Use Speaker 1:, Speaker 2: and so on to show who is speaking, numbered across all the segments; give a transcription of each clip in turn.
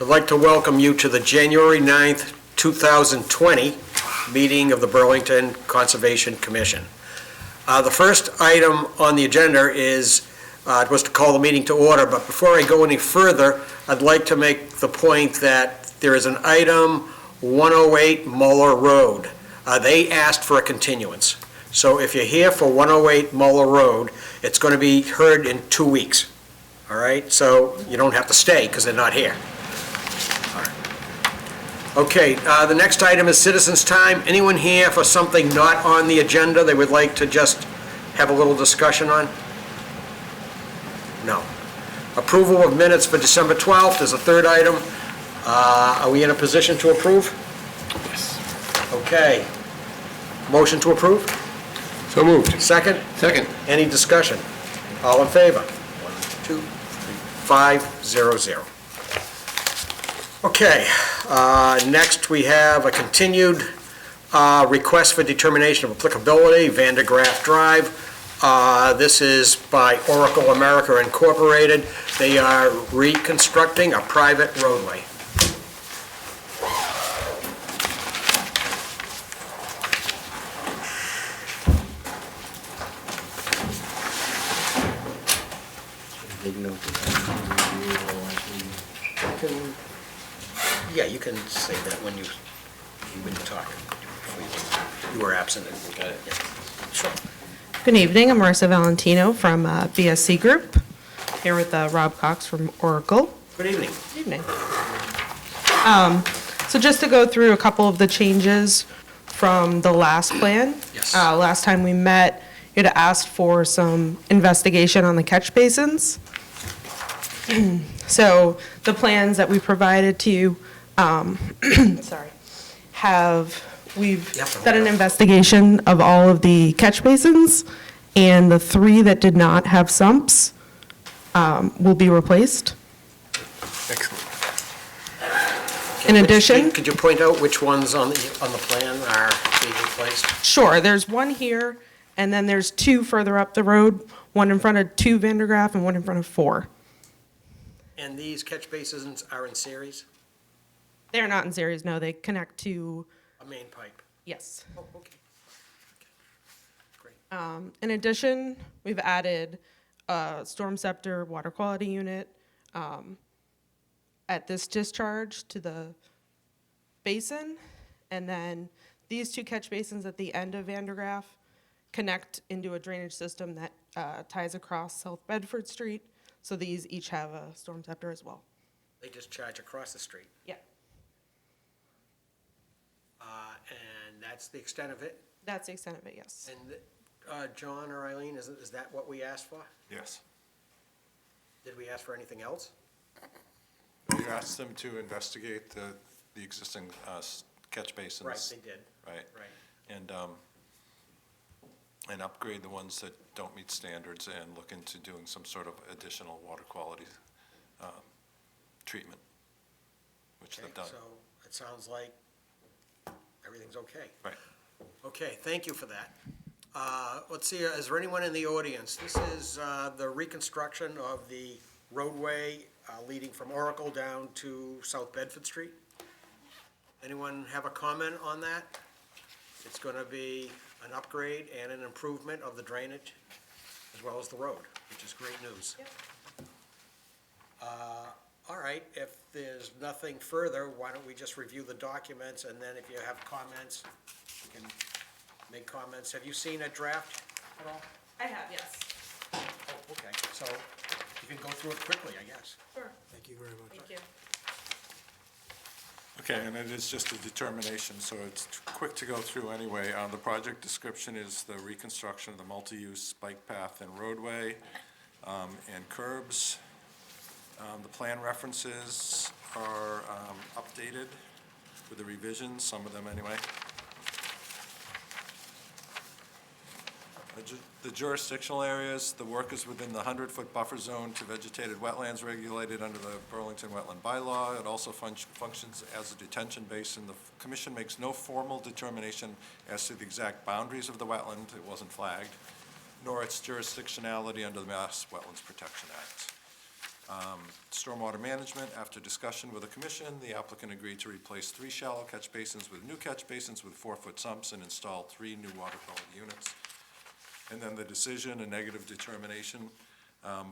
Speaker 1: I'd like to welcome you to the January 9th, 2020 meeting of the Burlington Conservation Commission. The first item on the agenda was to call the meeting to order, but before I go any further, I'd like to make the point that there is an item 108 Muller Road. They asked for a continuance. So if you're here for 108 Muller Road, it's going to be heard in 2 weeks. All right? So you don't have to stay because they're not here. Okay, the next item is citizens' time. Anyone here for something not on the agenda they would like to just have a little discussion on? No. Approval of minutes for December 12th is a third item. Are we in a position to approve?
Speaker 2: Yes.
Speaker 1: Okay. Motion to approve?
Speaker 2: So moved.
Speaker 1: Second?
Speaker 2: Second.
Speaker 1: Any discussion? All in favor? 1, 2, 3, 5, 0, 0. Okay, next we have a continued request for determination of applicability, Vandergraaf Drive. This is by Oracle America Incorporated. They are reconstructing a private roadway. Yeah, you can say that when you talk. You were absent. Got it. Yeah. Sure.
Speaker 3: Good evening, I'm Marissa Valentino from BSC Group, here with Rob Cox from Oracle.
Speaker 1: Good evening.
Speaker 3: Good evening. So just to go through a couple of the changes from the last plan.
Speaker 1: Yes.
Speaker 3: Last time we met, you had asked for some investigation on the catch basins. So the plans that we provided to you, we've done an investigation of all of the catch basins, and the 3 that did not have sumps will be replaced.
Speaker 2: Excellent.
Speaker 3: In addition,
Speaker 1: Could you point out which ones on the plan are being replaced?
Speaker 3: sure, there's one here, and then there's 2 further up the road, one in front of 2 Vandergraaf and one in front of 4.
Speaker 1: And these catch basins are in series?
Speaker 3: They're not in series, no, they connect to,
Speaker 1: A main pipe?
Speaker 3: yes.
Speaker 1: Oh, okay. Great.
Speaker 3: In addition, we've added a storm scepter water quality unit at this discharge to the basin, and then these 2 catch basins at the end of Vandergraaf connect into a drainage system that ties across South Bedford Street, so these each have a storm scepter as well.
Speaker 1: They just charge across the street?
Speaker 3: Yeah,
Speaker 1: And that's the extent of it?
Speaker 3: that's the extent of it, yes.
Speaker 1: And John or Eileen, is that what we asked for?
Speaker 2: Yes.
Speaker 1: Did we ask for anything else?
Speaker 2: You asked them to investigate the existing catch basins.
Speaker 1: Right, they did.
Speaker 2: Right.
Speaker 1: Right.
Speaker 2: And upgrade the ones that don't meet standards and look into doing some sort of additional water quality treatment, which
Speaker 1: Okay,
Speaker 2: they've done.
Speaker 1: so it sounds like everything's okay.
Speaker 2: Right.
Speaker 1: Okay, thank you for that. Let's see, is there anyone in the audience? This is the reconstruction of the roadway leading from Oracle down to South Bedford Street. Anyone have a comment on that? It's going to be an upgrade and an improvement of the drainage as well as the road, which is great news.
Speaker 3: Yep.
Speaker 1: All right, if there's nothing further, why don't we just review the documents, and then if you have comments, you can make comments. Have you seen a draft at all?
Speaker 3: I have, yes.
Speaker 1: Oh, okay, so you can go through it quickly, I guess.
Speaker 3: Sure.
Speaker 1: Thank you very much.
Speaker 3: Thank you.
Speaker 2: Okay, and it is just a determination, so it's quick to go through anyway. The project description is the reconstruction of the multi-use bike path and roadway and curbs. The plan references are updated with the revisions, some of them anyway. The jurisdictional areas, the work is within the 100-foot buffer zone to vegetated wetlands regulated under the Burlington Wetland Bylaw. It also functions as a detention basin. The commission makes no formal determination as to the exact boundaries of the wetland. It wasn't flagged. nor its jurisdictionality under the Mass Wetlands Protection Act. Stormwater Management, after discussion with the commission, the applicant agreed to replace 3 shallow catch basins with new catch basins with 4-foot sumps and install 3 new water quality units. And then the decision, a negative determination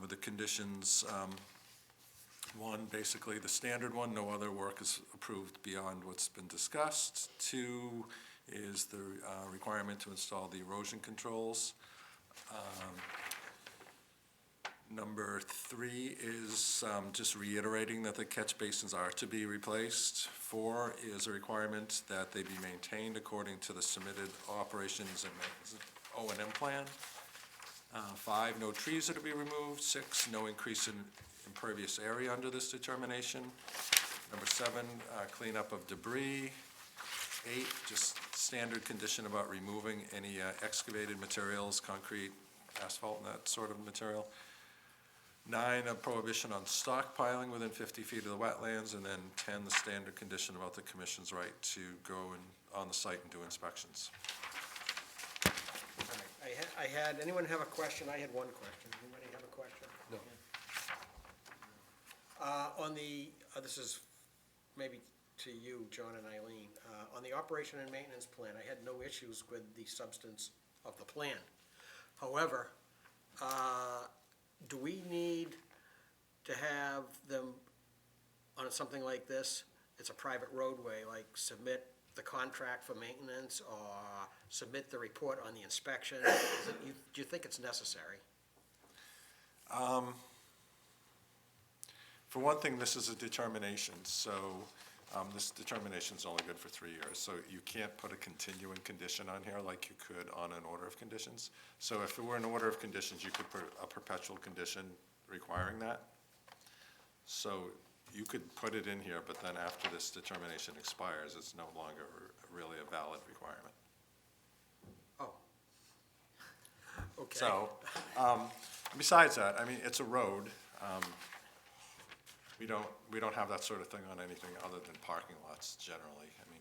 Speaker 2: with the conditions, 1, basically the standard one, no other work is approved beyond what's been discussed. 2 is the requirement to install the erosion controls. Number 3 is just reiterating that the catch basins are to be replaced. 4 is a requirement that they be maintained according to the submitted operations and O&M plan. 5, no trees are to be removed. 6, no increase in impervious area under this determination. Number 7, cleanup of debris. 8, just standard condition about removing any excavated materials, concrete, asphalt, and that sort of material. 9, a prohibition on stockpiling within 50 feet of the wetlands, and then 10, the standard condition about the commission's right to go on the site and do inspections.
Speaker 1: Anyone have a question? I had one question. Anybody have a question? No. This is maybe to you, John and Eileen. On the operation and maintenance plan, I had no issues with the substance of the plan. However, do we need to have them, on something like this, it's a private roadway, like submit the contract for maintenance or submit the report on the inspection? Do you think it's necessary?
Speaker 2: For one thing, this is a determination, so this determination is only good for 3 years. So you can't put a continuing condition on here like you could on an order of conditions. So if it were an order of conditions, you could put a perpetual condition requiring that. So you could put it in here, but then after this determination expires, it's no longer really a valid requirement.
Speaker 1: Oh. Okay.
Speaker 2: So, besides that, I mean, it's a road. We don't have that sort of thing on anything other than parking lots generally. I mean,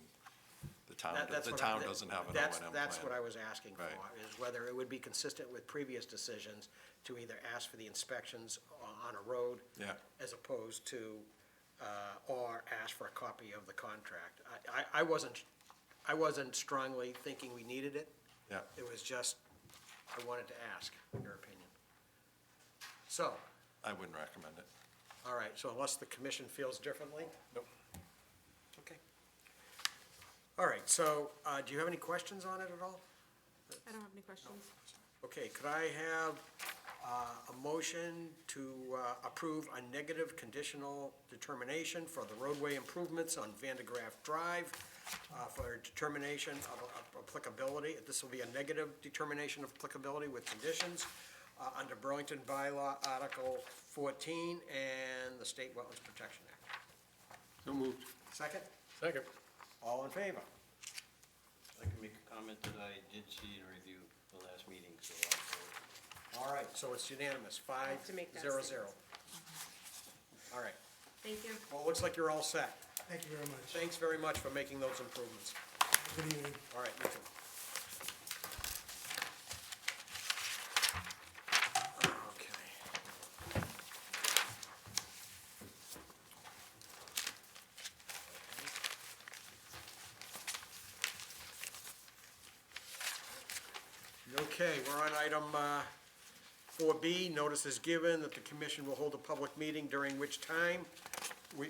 Speaker 2: the town doesn't have an O&M plan.
Speaker 1: That's what I was asking for,
Speaker 2: Right.
Speaker 1: is whether it would be consistent with previous decisions to either ask for the inspections on a road
Speaker 2: Yeah.
Speaker 1: as opposed to, or ask for a copy of the contract. I wasn't strongly thinking we needed it.
Speaker 2: Yeah.
Speaker 1: It was just, I wanted to ask your opinion. So,
Speaker 2: I wouldn't recommend it.
Speaker 1: all right, so unless the commission feels differently?
Speaker 2: Nope.
Speaker 1: Okay. All right, so, do you have any questions on it at all?
Speaker 3: I don't have any questions.
Speaker 1: Okay, could I have a motion to approve a negative conditional determination for the roadway improvements on Vandergraaf Drive for determination of applicability? This will be a negative determination of applicability with conditions under Burlington Bylaw Article 14 and the State Wetlands Protection Act.
Speaker 4: So moved.
Speaker 1: Second?
Speaker 4: Second.
Speaker 1: All in favor?
Speaker 5: I can make a comment that I did see and review the last meeting, so I'll forward.
Speaker 1: All right, so it's unanimous,
Speaker 6: have to make that
Speaker 1: 5-0-0. All right,
Speaker 6: Thank you.
Speaker 1: well, it looks like you're all set.
Speaker 7: Thank you very much.
Speaker 1: Thanks very much for making those improvements.
Speaker 7: Good evening.
Speaker 1: All right, you too. Okay. Okay, we're on item 4B. Notice is given that the commission will hold a public meeting during which time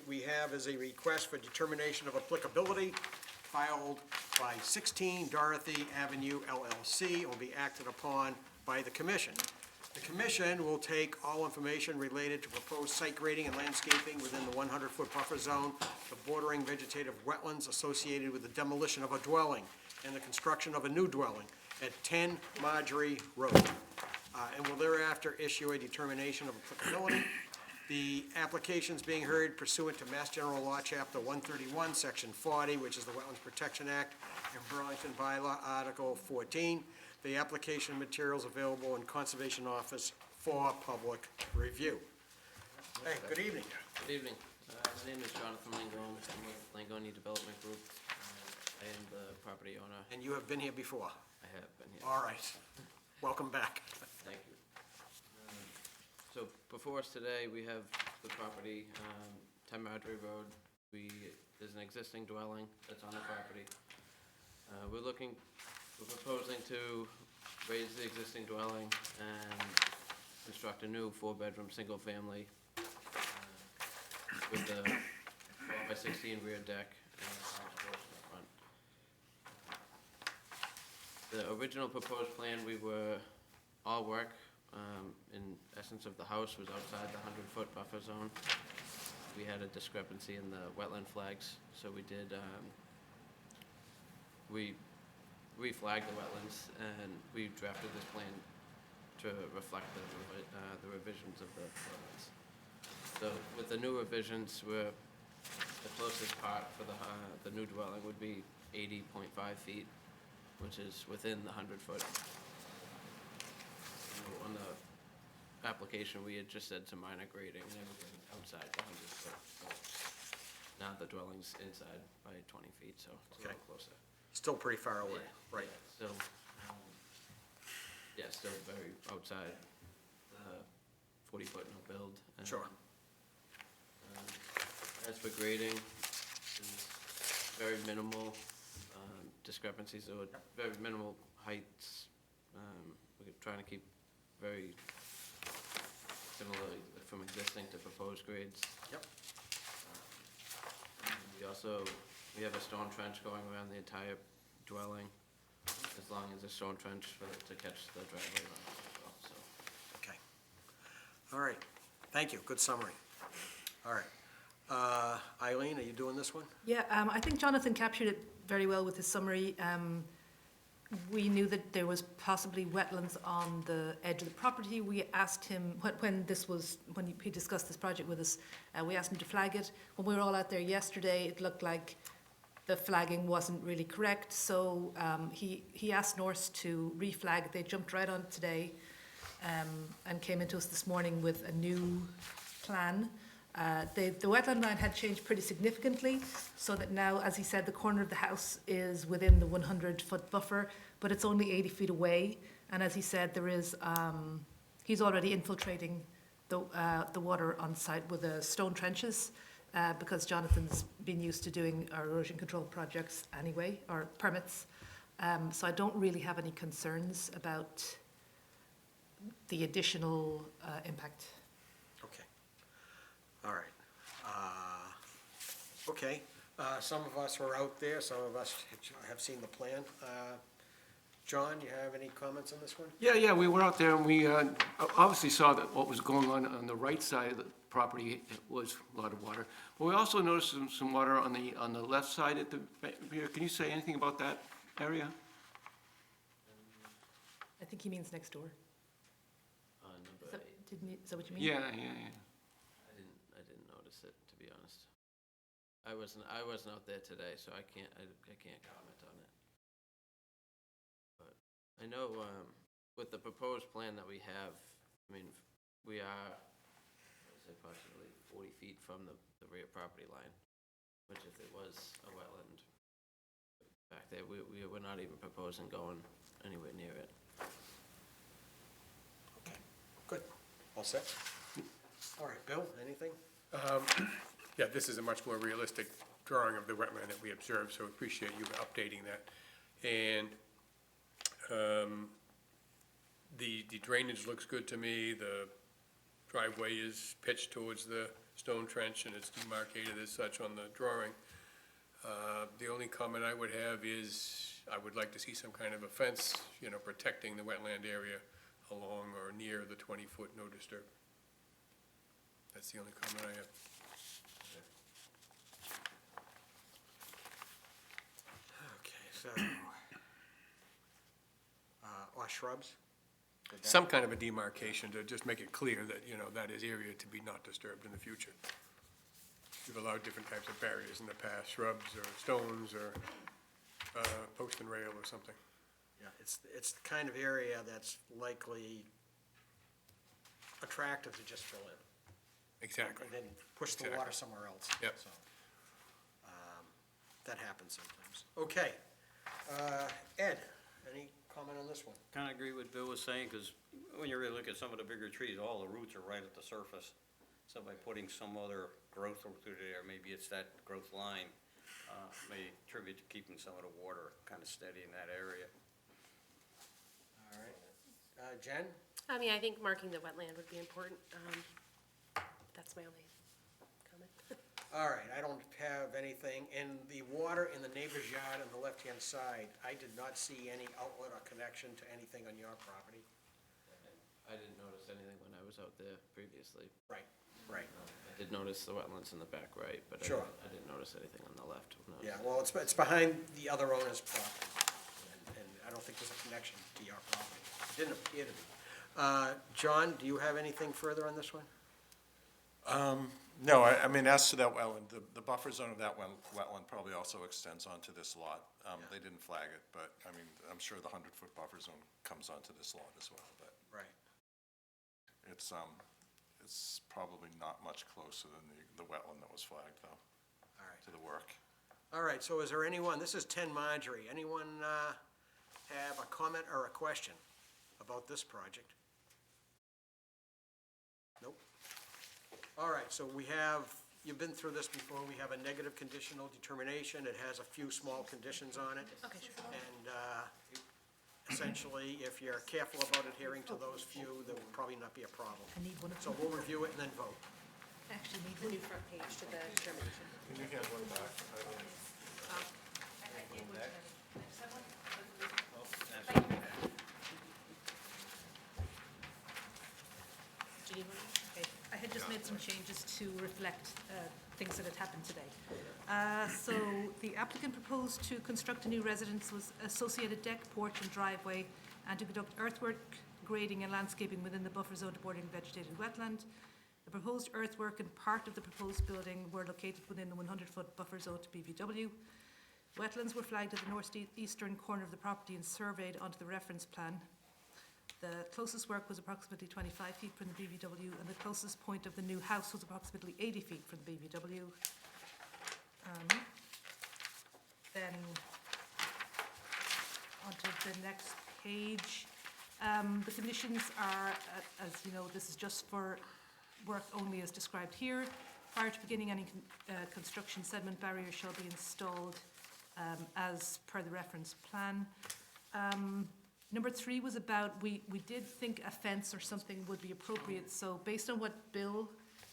Speaker 1: we have as a request for determination of applicability filed by 16 Dorothy Avenue LLC. It will be acted upon by the commission. The commission will take all information related to proposed site grading and landscaping within the 100-foot buffer zone, the bordering vegetative wetlands associated with the demolition of a dwelling and the construction of a new dwelling at 10 Marjorie Road, and will thereafter issue a determination of applicability. The application's being heard pursuant to Mass General Law, Chapter 131, Section 40, which is the Wetlands Protection Act, and Burlington Bylaw, Article 14. The application materials available in Conservation Office for public review. Hey, good evening.
Speaker 8: Good evening. My name is Jonathan Langone. I'm with Langone Development Group. I am the property owner.
Speaker 1: And you have been here before?
Speaker 8: I have been here.
Speaker 1: All right. Welcome back.
Speaker 8: Thank you. So before us today, we have the property, 10 Marjorie Road. There's an existing dwelling that's on the property. We're proposing to raise the existing dwelling and construct a new 4-bedroom, single-family with the 12x16 rear deck and a house porch in the front. The original proposed plan, all work, in essence of the house was outside the 100-foot buffer zone. We had a discrepancy in the wetland flags, so we did, we reflagged the wetlands, and we drafted this plan to reflect the revisions of the wetlands. So with the new revisions, the closest part for the new dwelling would be 80.5 feet, which is within the 100-foot. On the application, we had just said some minor grading and everything outside the 100-foot. So now the dwelling's inside by 20 feet, so it's a little closer.
Speaker 1: Still pretty far away,
Speaker 8: Yeah,
Speaker 1: right?
Speaker 8: yeah, still, still very outside the 40-foot no build. And,
Speaker 1: Sure.
Speaker 8: As for grading, there's very minimal discrepancies, or very minimal heights. We're trying to keep very similarly from existing to proposed grades.
Speaker 1: Yep.
Speaker 8: We have a stone trench going around the entire dwelling, as long as a stone trench to catch the driveway runoff as well, so.
Speaker 1: Okay. All right. Thank you. Good summary. All right. Eileen, are you doing this one?
Speaker 4: Yeah, I think Jonathan captured it very well with his summary. We knew that there was possibly wetlands on the edge of the property. We asked him, when he discussed this project with us, we asked him to flag it. When we were all out there yesterday, it looked like the flagging wasn't really correct, so he asked Norse to reflag it. They jumped right on it today and came into us this morning with a new plan. The wetland line had changed pretty significantly, so that now, as he said, the corner of the house is within the 100-foot buffer, but it's only 80 feet away. And as he said, there is, he's already infiltrating the water on site with the stone trenches, because Jonathan's been used to doing our erosion control projects anyway, or permits. So I don't really have any concerns about the additional impact.
Speaker 1: Okay. All right. Okay. Some of us were out there, some of us have seen the plan. John, you have any comments on this one?
Speaker 6: Yeah, we were out there and we obviously saw that what was going on the right side of the property was a lot of water. But we also noticed some water on the left side at the here. Can you say anything about that area?
Speaker 4: I think he means next door.
Speaker 8: Number 8.
Speaker 4: Is that what you mean?
Speaker 6: Yeah.
Speaker 8: I didn't notice it, to be honest. I wasn't out there today, so I can't comment on it. But I know, with the proposed plan that we have, I mean, we are, approximately 40 feet from the rear property line, which if it was a wetland back there, we're not even proposing going anywhere near it.
Speaker 1: Okay, good. All set? All right, Bill, anything?
Speaker 7: Yeah, this is a much more realistic drawing of the wetland that we observed, so appreciate you updating that. And the drainage looks good to me. The driveway is pitched towards the stone trench, and it's demarcated as such on the drawing. The only comment I would have is I would like to see some kind of a fence, protecting the wetland area along or near the 20-foot no disturb. That's the only comment I have.
Speaker 1: Okay, so, or shrubs?
Speaker 7: Some kind of a demarcation to just make it clear that, that is area to be not disturbed in the future. We've allowed different types of barriers in the past, shrubs or stones or post and rail or something.
Speaker 1: Yeah, it's the kind of area that's likely attractive to just fill in.
Speaker 7: Exactly.
Speaker 1: And then push the water somewhere else.
Speaker 7: Yep.
Speaker 1: So, that happens sometimes. Okay. Ed, any comment on this one?
Speaker 5: Kind of agree with Bill was saying, because when you really look at some of the bigger trees, all the roots are right at the surface. So by putting some other growth through there, maybe it's that growth line, may contribute to keeping some of the water kind of steady in that area.
Speaker 1: All right. Jen?
Speaker 9: I mean, I think marking the wetland would be important. That's my only comment.
Speaker 1: All right, I don't have anything. In the water in the neighbor's yard on the left-hand side, I did not see any outlet or connection to anything on your property.
Speaker 8: I didn't notice anything when I was out there previously.
Speaker 1: Right, right.
Speaker 8: I did notice the wetlands in the back right, but
Speaker 1: Sure.
Speaker 8: I didn't notice anything on the left. when I was
Speaker 1: Yeah,
Speaker 8: there.
Speaker 1: well, it's behind the other owner's property, and I don't think there's a connection to your property. It didn't appear to be. John, do you have anything further on this one?
Speaker 2: No, I mean, as to that wetland, the buffer zone of that wetland probably also extends onto this lot. They didn't flag it, but, I mean, I'm sure the 100-foot buffer zone comes onto this lot as well, but
Speaker 1: Right.
Speaker 2: it's probably not much closer than the wetland that was flagged, though,
Speaker 1: All right.
Speaker 2: to the work.
Speaker 1: All right, so is there anyone, this is 10 Marjorie, anyone have a comment or a question about this project? Nope. All right, so we have, you've been through this before, we have a negative conditional determination, it has a few small conditions on it.
Speaker 9: Okay, sure.
Speaker 1: And essentially, if you're careful about adhering to those few, there will probably not be a problem.
Speaker 4: I need one of
Speaker 1: So we'll review it and then vote.
Speaker 4: Actually, need
Speaker 9: The new front page to the determination.
Speaker 2: Can you hand one back?
Speaker 9: Do you need one?
Speaker 4: Okay, I had just made some changes to reflect things that had happened today. So the applicant proposed to construct a new residence with associated deck, porch, and driveway, and to conduct earthwork, grading, and landscaping within the buffer zone to bordering vegetated wetland. The proposed earthwork and part of the proposed building were located within the 100-foot buffer zone to BVW. Wetlands were flagged at the northeastern corner of the property and surveyed onto the reference plan. The closest work was approximately 25 feet from the BVW, and the closest point of the new house was approximately 80 feet from the BVW. Then, onto the next page. The conditions are, as you know, this is just for work only as described here. Prior to beginning any construction, sediment barriers shall be installed as per the reference plan. Number 3 was about, we did think a fence or something would be appropriate, so based on what Bill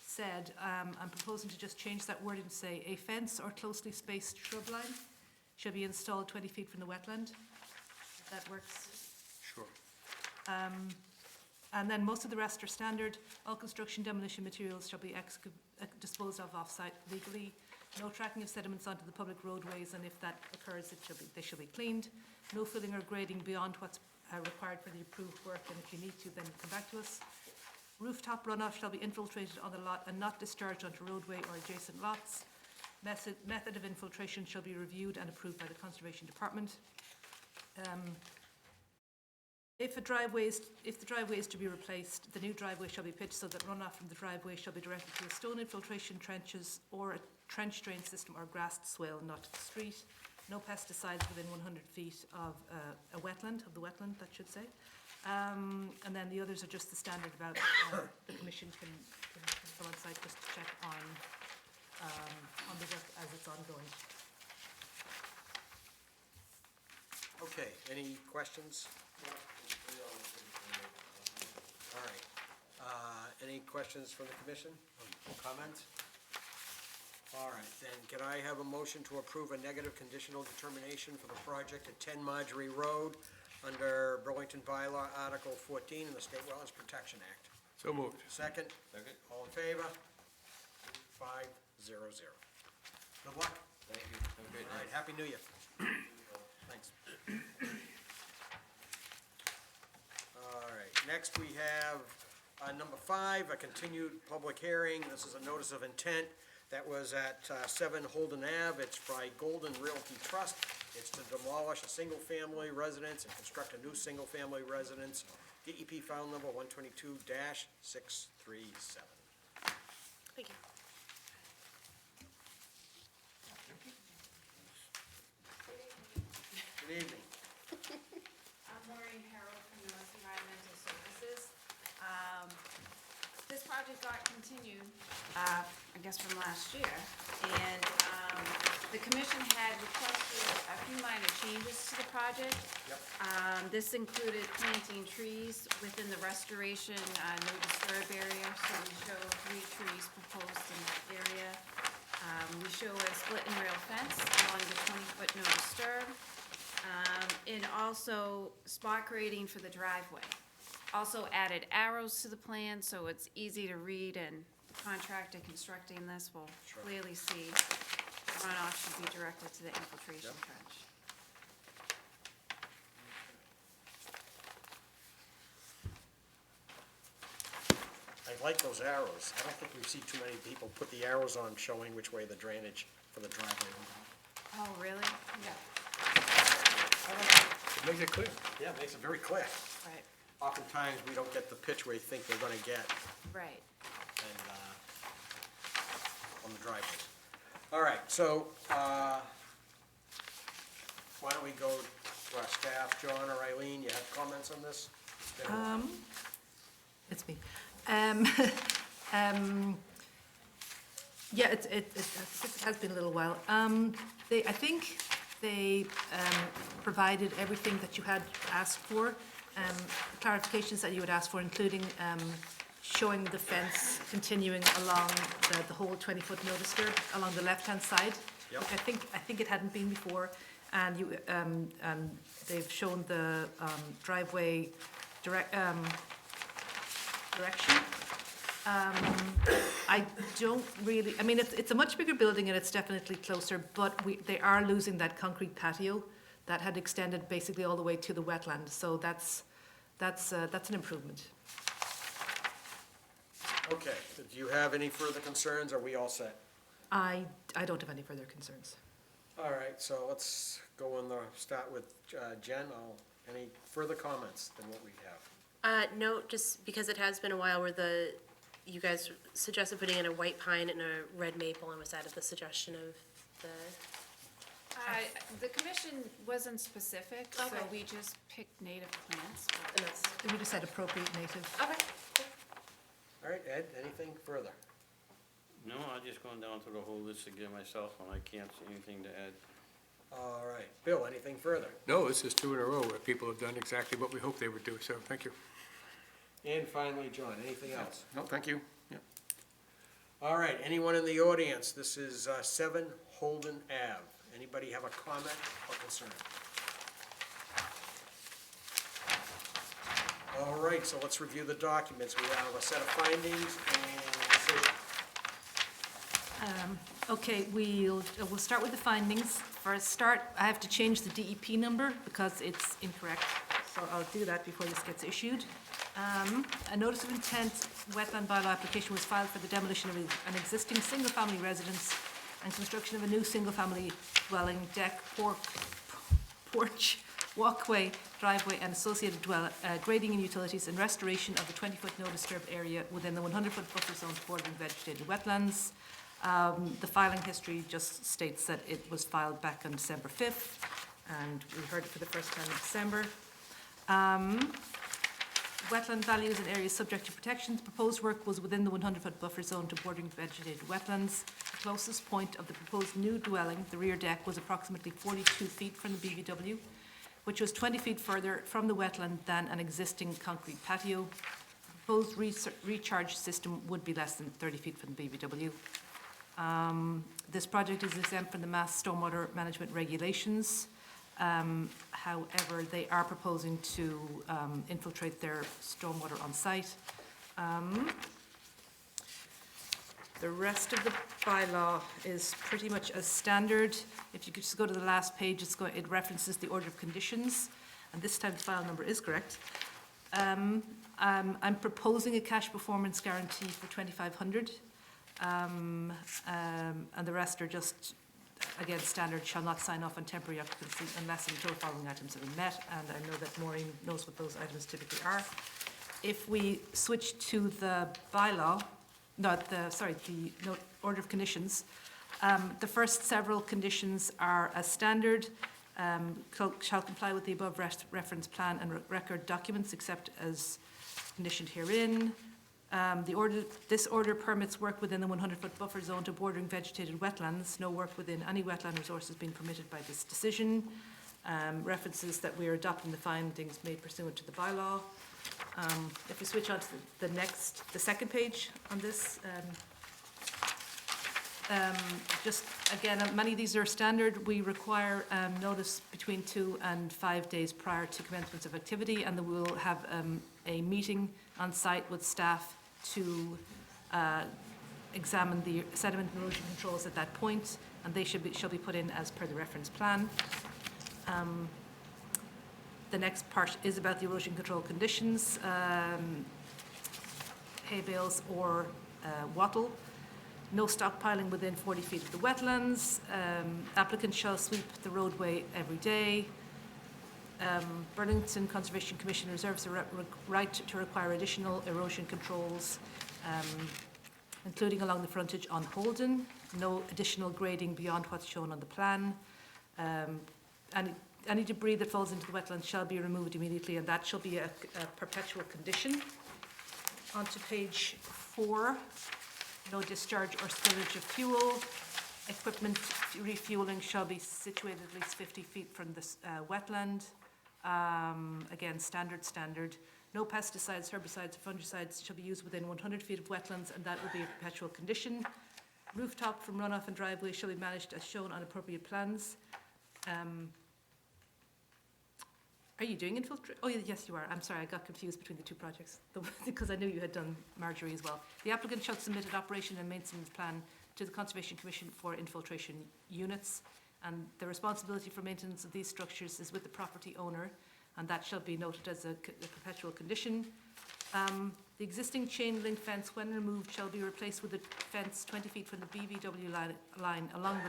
Speaker 4: said, I'm proposing to just change that wording to say, a fence or closely spaced shrub line shall be installed 20 feet from the wetland. If that works.
Speaker 7: Sure.
Speaker 4: And then most of the rest are standard. All construction demolition materials shall be disposed of off-site legally. No tracking of sediments onto the public roadways, and if that occurs, they shall be cleaned. No filling or grading beyond what's required for the approved work, and if you need to, then come back to us. Rooftop runoff shall be infiltrated on the lot and not discharged onto roadway or adjacent lots. Method of infiltration shall be reviewed and approved by the Conservation Department. If the driveway is to be replaced, the new driveway shall be pitched so that runoff from the driveway shall be directed to a stone infiltration trenches or a trench drain system or grassed swale, not to the street. No pesticides within 100 feet of the wetland, that should say. And then the others are just the standard about the commission can go on site just to check on the work as it's ongoing.
Speaker 1: Okay, any questions? All right. Any questions from the commission? Comments? All right, then, can I have a motion to approve a negative conditional determination for the project at 10 Marjorie Road under Burlington Bylaw Article 14 in the State Wetlands Protection Act?
Speaker 7: So moved.
Speaker 1: Second?
Speaker 5: Second?
Speaker 1: All in favor? 5-0-0. Good luck.
Speaker 8: Thank you. Have a great
Speaker 1: All
Speaker 8: night.
Speaker 1: right, Happy New Year. Thanks. All right, next we have number 5, a continued public hearing. This is a notice of intent that was at 7 Holden Ave. It's by Golden Realty Trust. It's to demolish a single-family residence and construct a new single-family residence. DEP file number 122-637.
Speaker 9: Thank you.
Speaker 1: Good evening.
Speaker 10: I'm Maureen Harold from U.S. Environmental Services. This project project got continued, I guess from last year, and the commission had requested a few minor changes to the project. This included planting trees within the restoration no disturb area, so we show 3 trees proposed in that area. We show a split and rail fence along the 20-foot no disturb, and also spot grading for the driveway. Also added arrows to the plan, so it's easy to read, and the contractor constructing this will clearly see runoff should be directed to the infiltration trench.
Speaker 1: I like those arrows. I don't think we see too many people put the arrows on showing which way the drainage for the driveway will go.
Speaker 10: Oh, really? Yeah.
Speaker 7: It makes it clear.
Speaker 1: Yeah, it makes it very clear.
Speaker 10: Right,
Speaker 1: Oftentimes, we don't get the pitch we think we're gonna get
Speaker 10: right.
Speaker 1: and, on the driveways. All right, so, why don't we go to our staff, John or Eileen, you have comments on this? It's been a while.
Speaker 4: It's me. Yeah, it has been a little while. I think they provided everything that you had asked for, clarifications that you had asked for, including showing the fence continuing along the whole 20-foot no disturb along the left-hand side.
Speaker 1: Yep.
Speaker 4: Which I think it hadn't been before, and you they've shown the driveway direction. I don't really, I mean, it's a much bigger building and it's definitely closer, but they are losing that concrete patio that had extended basically all the way to the wetland, so that's an improvement.
Speaker 1: Okay, do you have any further concerns? Are we all set?
Speaker 4: I don't have any further concerns.
Speaker 1: All right, so let's go on start with Jen. Any further comments than what we have?
Speaker 9: No, just because it has been a while where you guys suggested putting in a white pine and a red maple, and was that the suggestion of
Speaker 10: The commission wasn't specific, so
Speaker 9: Okay.
Speaker 10: we just picked native plants.
Speaker 9: and that's,
Speaker 4: We just said appropriate native.
Speaker 9: okay.
Speaker 1: All right, Ed, anything further?
Speaker 5: No, I'm just going down through the whole list again myself, and I can't see anything to add.
Speaker 1: All right, Bill, anything further?
Speaker 7: No, this is 2 in a row where people have done exactly what we hoped they would do, so thank you.
Speaker 1: And finally, John, anything else?
Speaker 6: No, thank you. Yeah.
Speaker 1: All right, anyone in the audience? This is 7 Holden Ave. Anybody have a comment or concern? All right, so let's review the documents. We have a set of findings and decision.
Speaker 4: Okay, we'll start with the findings. For a start, I have to change the DEP number because it's incorrect, so I'll do that before this gets issued. A notice of intent wetland bylaw application was filed for the demolition of an existing single-family residence and construction of a new single-family dwelling, deck, porch, walkway, driveway, and associated grading and utilities, and restoration of the 20-foot no disturb area within the 100-foot buffer zone bordering vegetated wetlands. The filing history just states that it was filed back on December 5th, and we heard it for the first time in December. Wetland values and areas subject to protection. The proposed work was within the 100-foot buffer zone to bordering vegetated wetlands. The closest point of the proposed new dwelling, the rear deck, was approximately 42 feet from the BVW, which was 20 feet further from the wetland than an existing concrete patio. The proposed recharge system would be less than 30 feet from the BVW. This project is exempt from the Mass Stormwater Management regulations. However, they are proposing to infiltrate their stormwater on site. The rest of the bylaw is pretty much as standard. If you could just go to the last page, it references the order of conditions, and this time the file number is correct. I'm proposing a cash performance guarantee for $2,500, and the rest are just, again, standard, shall not sign off on temporary occupancy unless and until the following items have been met, and I know that Maureen knows what those items typically are. If we switch to the bylaw, the order of conditions, the first several conditions are as standard, shall comply with the above reference plan and record documents except as conditioned herein. This order permits work within the 100-foot buffer zone to bordering vegetated wetlands. No work within any wetland resource has been permitted by this decision. References that we are adopting the findings made pursuant to the bylaw. If we switch on to the second page on this, just again, many of these are standard. We require notice between 2 and 5 days prior to commencement of activity, and then we'll have a meeting on site with staff to examine the sediment and erosion controls at that point, and they shall be put in as per the reference plan. The next part is about the erosion control conditions, hay bales or wattle. No stockpiling within 40 feet of the wetlands. Applicant shall sweep the roadway every day. Burlington Conservation Commission reserves the right to require additional erosion controls, including along the frontage on Holden. No additional grading beyond what's shown on the plan. Any debris that falls into the wetlands shall be removed immediately, and that shall be a perpetual condition. On to page 4. No discharge or spillage of fuel. Equipment refueling shall be situated at least 50 feet from the wetland. Again, standard. No pesticides, herbicides, or fungicides shall be used within 100 feet of wetlands, and that will be a perpetual condition. Rooftop from runoff and driveway shall be managed as shown on appropriate plans. Are you doing infiltration? Oh, yes, you are. I'm sorry, I got confused between the two projects because I knew you had done Marjorie as well. The applicant shall submit an operation and maintenance plan to the Conservation Commission for infiltration units, and the responsibility for maintenance of these structures is with the property owner, and that shall be noted as a perpetual condition. The existing chain link fence, when removed, shall be replaced with a fence 20 feet from the BVW line along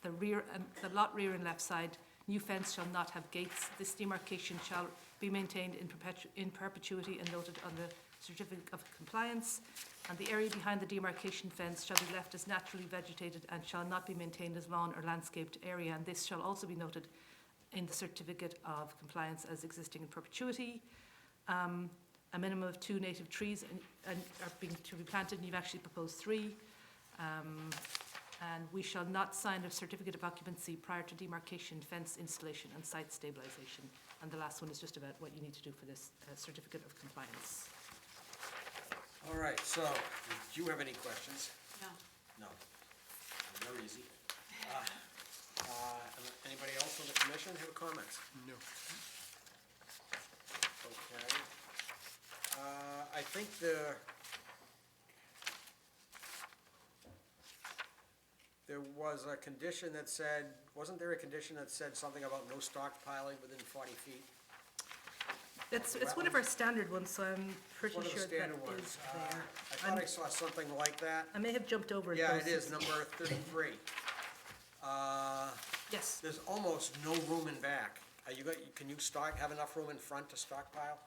Speaker 4: the rear and the lot rear and left side. New fence shall not have gates. This demarcation shall be maintained in perpetuity and noted on the certificate of compliance. And the area behind the demarcation fence shall be left as naturally vegetated and shall not be maintained as lawn or landscaped area. And this shall also be noted in the certificate of compliance as existing in perpetuity. A minimum of 2 native trees are to be planted, and you've actually proposed 3. And we shall not sign a certificate of occupancy prior to demarcation, fence installation, and site stabilization. And the last one is just about what you need to do for this certificate of compliance.
Speaker 1: All right, so, do you have any questions?
Speaker 10: No.
Speaker 1: No. They're easy. Anybody else on the commission have comments?
Speaker 7: No.
Speaker 1: Okay. I think there was a condition that said, wasn't there a condition that said something about no stockpiling within 40 feet?
Speaker 4: It's one of our standard ones, so I'm pretty
Speaker 1: One of the
Speaker 4: sure that
Speaker 1: standard ones.
Speaker 4: is there.
Speaker 1: I thought I saw something like that.
Speaker 4: I may have jumped over it.
Speaker 1: Yeah,
Speaker 4: though,
Speaker 1: it is,
Speaker 4: since-
Speaker 1: number 33.
Speaker 4: Yes.
Speaker 1: There's almost no room in back. Can you have enough room in front to stockpile?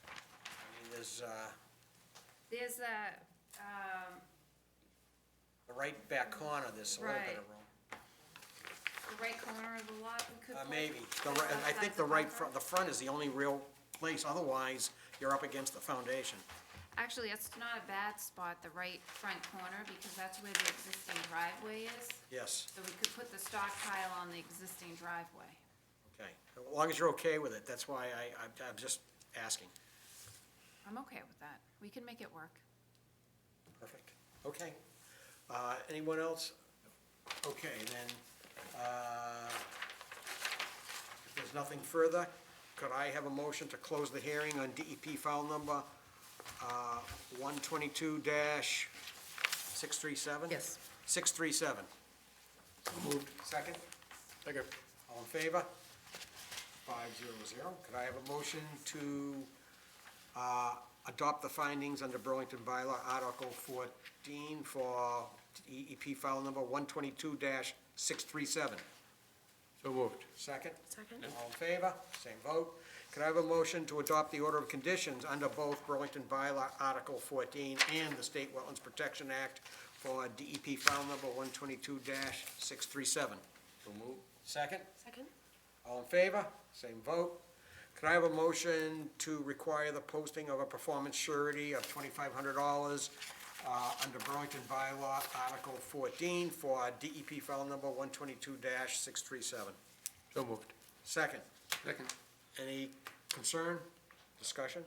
Speaker 1: I mean, there's,
Speaker 10: There's a,
Speaker 1: the right back corner, there's a little bit
Speaker 10: Right.
Speaker 1: of room.
Speaker 10: the right corner of the lot we could put.
Speaker 1: Maybe. I think
Speaker 10: That's
Speaker 1: the right,
Speaker 10: buffer.
Speaker 1: the front is the only real place, otherwise you're up against the foundation.
Speaker 10: Actually, it's not a bad spot, the right front corner, because that's where the existing driveway is.
Speaker 1: Yes,
Speaker 10: So we could put the stockpile on the existing driveway.
Speaker 1: okay. As long as you're okay with it, that's why I'm just asking.
Speaker 10: I'm okay with that. We can make it work.
Speaker 1: Perfect. Okay. Anyone else? Okay, then, if there's nothing further, could I have a motion to close the hearing on DEP file number 122-637?
Speaker 4: Yes.
Speaker 1: 637. Moved. Second?
Speaker 7: Second.
Speaker 1: All in favor? 500. Could I have a motion to adopt the findings under Burlington Bylaw Article 14 for DEP file number 122-637?
Speaker 7: So moved.
Speaker 1: Second?
Speaker 9: Second?
Speaker 1: All in favor? Same vote. Could I have a motion to adopt the order of conditions under both Burlington Bylaw Article 14 and the State Wetlands Protection Act for DEP file number 122-637?
Speaker 5: So move.
Speaker 1: Second?
Speaker 9: Second?
Speaker 1: All in favor? Same vote. Can I have a motion to require the posting of a performance surety of $2,500 under Burlington bylaw Article 14 for DEP file number 122-637?
Speaker 7: So moved.
Speaker 1: Second.
Speaker 6: Second.
Speaker 1: Any concern, discussion?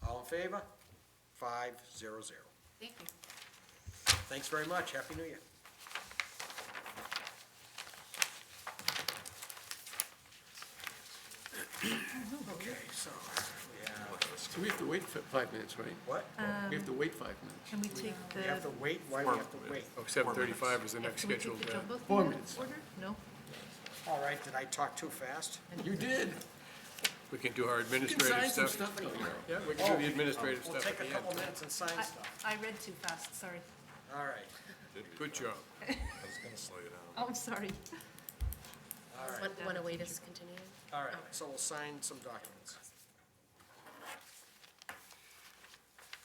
Speaker 1: All in favor? 500.
Speaker 10: Thank you.
Speaker 1: Thanks very much. Happy New Year. Okay, so,
Speaker 6: So we have to wait for 5 minutes, right?
Speaker 1: what?
Speaker 6: We have to wait 5 minutes.
Speaker 4: Can we take
Speaker 1: We have to
Speaker 4: the,
Speaker 1: wait? Why do we have to wait?
Speaker 7: Oh, 7:35 is the next
Speaker 4: can we take
Speaker 7: scheduled,
Speaker 4: the jumbo
Speaker 6: 4
Speaker 4: thing in
Speaker 6: minutes.
Speaker 4: order? No?
Speaker 1: All right, did I talk too fast?
Speaker 6: You did.
Speaker 7: we can do our
Speaker 6: You can
Speaker 7: administrative
Speaker 6: sign some
Speaker 7: stuff.
Speaker 6: stuff.
Speaker 7: Yeah, we can do the administrative
Speaker 1: We'll
Speaker 7: stuff
Speaker 1: take
Speaker 7: at
Speaker 1: a
Speaker 7: the
Speaker 1: couple
Speaker 7: end.
Speaker 1: minutes and sign stuff.
Speaker 4: I read too fast, sorry.
Speaker 1: All right,
Speaker 7: Good job.
Speaker 2: I was gonna slow you down.
Speaker 4: Oh, I'm sorry.
Speaker 1: all right,
Speaker 9: Want to wait us to continue?
Speaker 1: all right. So we'll sign some documents.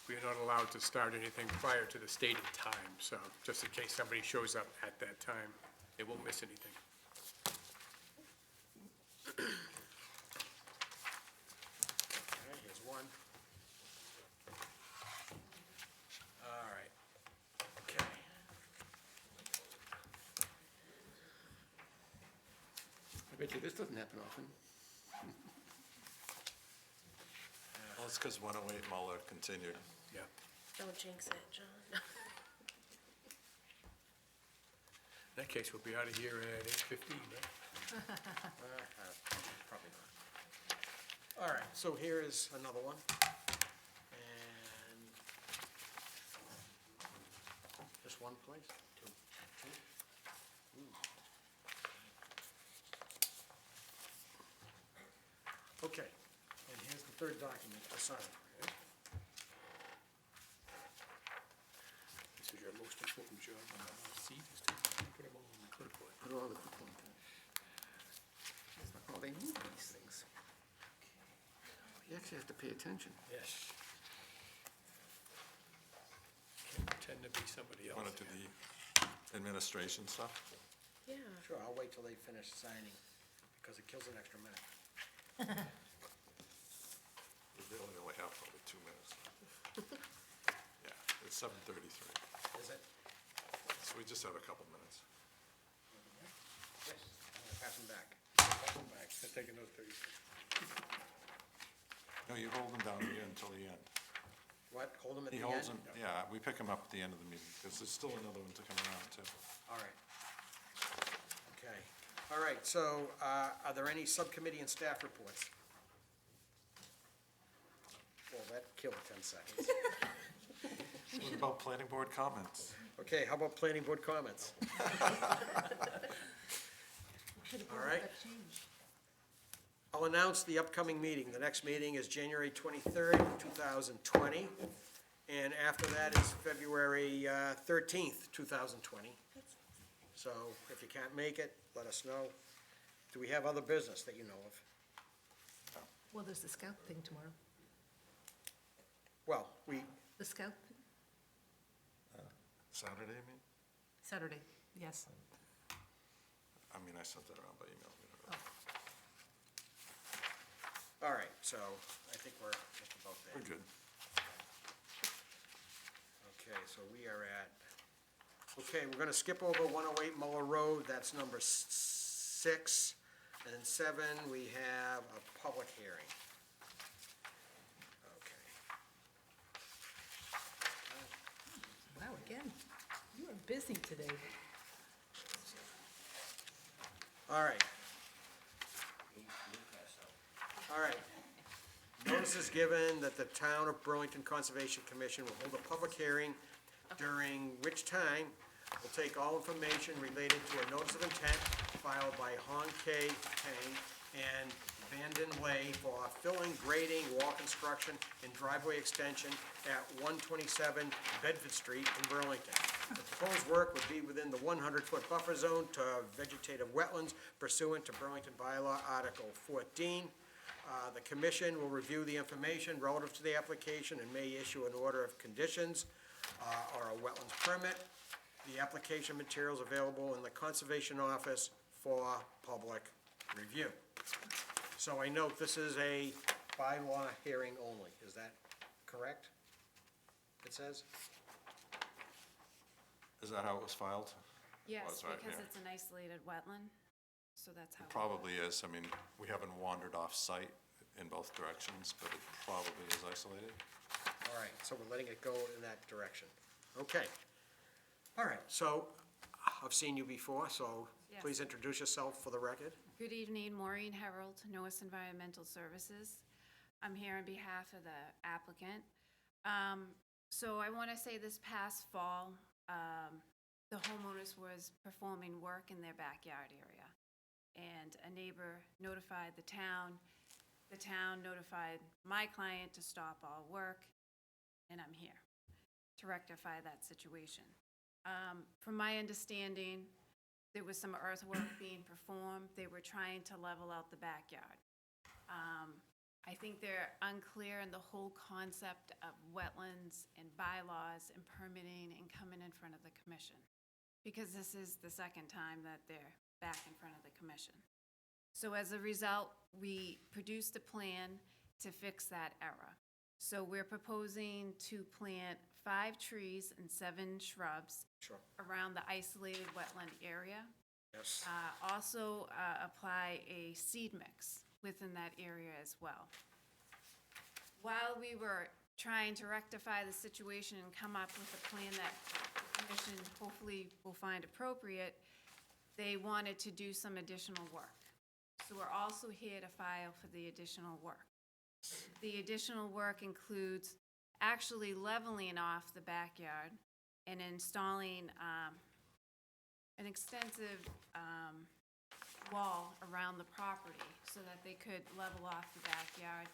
Speaker 7: We are not allowed to start anything prior to the stated time, so just in case somebody shows up at that time, they won't miss anything.
Speaker 1: All right, here's one. All right, okay.
Speaker 6: I bet you this doesn't happen often.
Speaker 2: Well, it's because 108 Muller continued.
Speaker 7: Yeah.
Speaker 9: Don't jinx it, John.
Speaker 7: In that case, we'll be out of here at 8:15, right?
Speaker 1: Probably not. All right, so here is another one. And just one place? Two. Okay, and here's the third document to sign.
Speaker 7: This is your most important job on the seat, is to put them all in the clipboard.
Speaker 6: Put all the people in. Oh, they move these things. You actually have to pay attention.
Speaker 1: Yes.
Speaker 7: Can't pretend to be somebody else.
Speaker 2: Want to do the administration stuff?
Speaker 9: Yeah.
Speaker 1: Sure, I'll wait till they finish signing, because it kills an extra minute.
Speaker 2: We only have probably 2 minutes. Yeah, it's 7:33,
Speaker 1: Is it?
Speaker 2: so we just have a couple minutes.
Speaker 1: Yes. I'm gonna pass them back.
Speaker 7: Let's take another 30.
Speaker 2: No, you hold them down here until the end.
Speaker 1: What, hold them at the
Speaker 2: He
Speaker 1: end?
Speaker 2: holds them, yeah, we pick them up at the end of the meeting, because there's still another one to come around, too.
Speaker 1: All right. Okay. All right, so are there any subcommittee and staff reports? Well, that killed 10 seconds.
Speaker 2: What about planning board comments?
Speaker 1: Okay, how about planning board comments? All right. I'll announce the upcoming meeting. The next meeting is January 23rd, 2020, and after that is February 13th, 2020. So if you can't make it, let us know. Do we have other business that you know of?
Speaker 4: Well, there's the scout thing tomorrow.
Speaker 1: Well,
Speaker 4: The scout,
Speaker 2: Saturday, I mean?
Speaker 4: Saturday, yes.
Speaker 2: I mean, I sent that around by email.
Speaker 1: all right, so I think we're just about there.
Speaker 2: We're good.
Speaker 1: Okay, so we are at, okay, we're gonna skip over 108 Muller Road, that's number 6. And then 7, we have a public hearing. Okay.
Speaker 4: Wow, again, you are busy today.
Speaker 1: All right. All right. Notice is given that the Town of Burlington Conservation Commission will hold a public hearing, during which time will take all information related to a notice of intent filed by Hong K. Tang and Vanden Lay for filling, grading, wall construction, and driveway extension at 127 Bedford Street in Burlington. The proposed work would be within the 100-foot buffer zone to vegetative wetlands pursuant to Burlington bylaw Article 14. The commission will review the information relative to the application and may issue an order of conditions or a wetlands permit. The application materials available in the Conservation Office for public review. So I note this is a bylaw hearing only, is that correct? It says?
Speaker 2: Is that how it was filed?
Speaker 10: Yes,
Speaker 2: Was right,
Speaker 10: because
Speaker 2: yeah.
Speaker 10: it's an isolated wetland, so that's how.
Speaker 2: It probably is. I mean, we haven't wandered off-site in both directions, but it probably is isolated.
Speaker 1: All right, so we're letting it go in that direction. Okay. All right, so I've seen you before, so
Speaker 10: Yes.
Speaker 1: please introduce yourself for the record.
Speaker 10: Good evening, Maureen Harold, Norris Environmental Services. I'm here on behalf of the applicant. So I want to say this past fall, the homeowners was performing work in their backyard area. And a neighbor notified the town notified my client to stop all work, and I'm here to rectify that situation. From my understanding, there was some earthwork being performed. They were trying to level out the backyard. I think they're unclear in the whole concept of wetlands and bylaws and permitting and coming in front of the commission, because this is the second time that they're back in front of the commission. So as a result, we produced a plan to fix that error. So we're proposing to plant 5 trees and 7 shrubs
Speaker 1: Sure.
Speaker 10: around the isolated wetland area.
Speaker 1: Yes.
Speaker 10: Also apply a seed mix within that area as well. While we were trying to rectify the situation and come up with a plan that the commission hopefully will find appropriate, they wanted to do some additional work. So we're also here to file for the additional work. The additional work includes actually leveling off the backyard and installing an extensive wall around the property so that they could level off the backyard.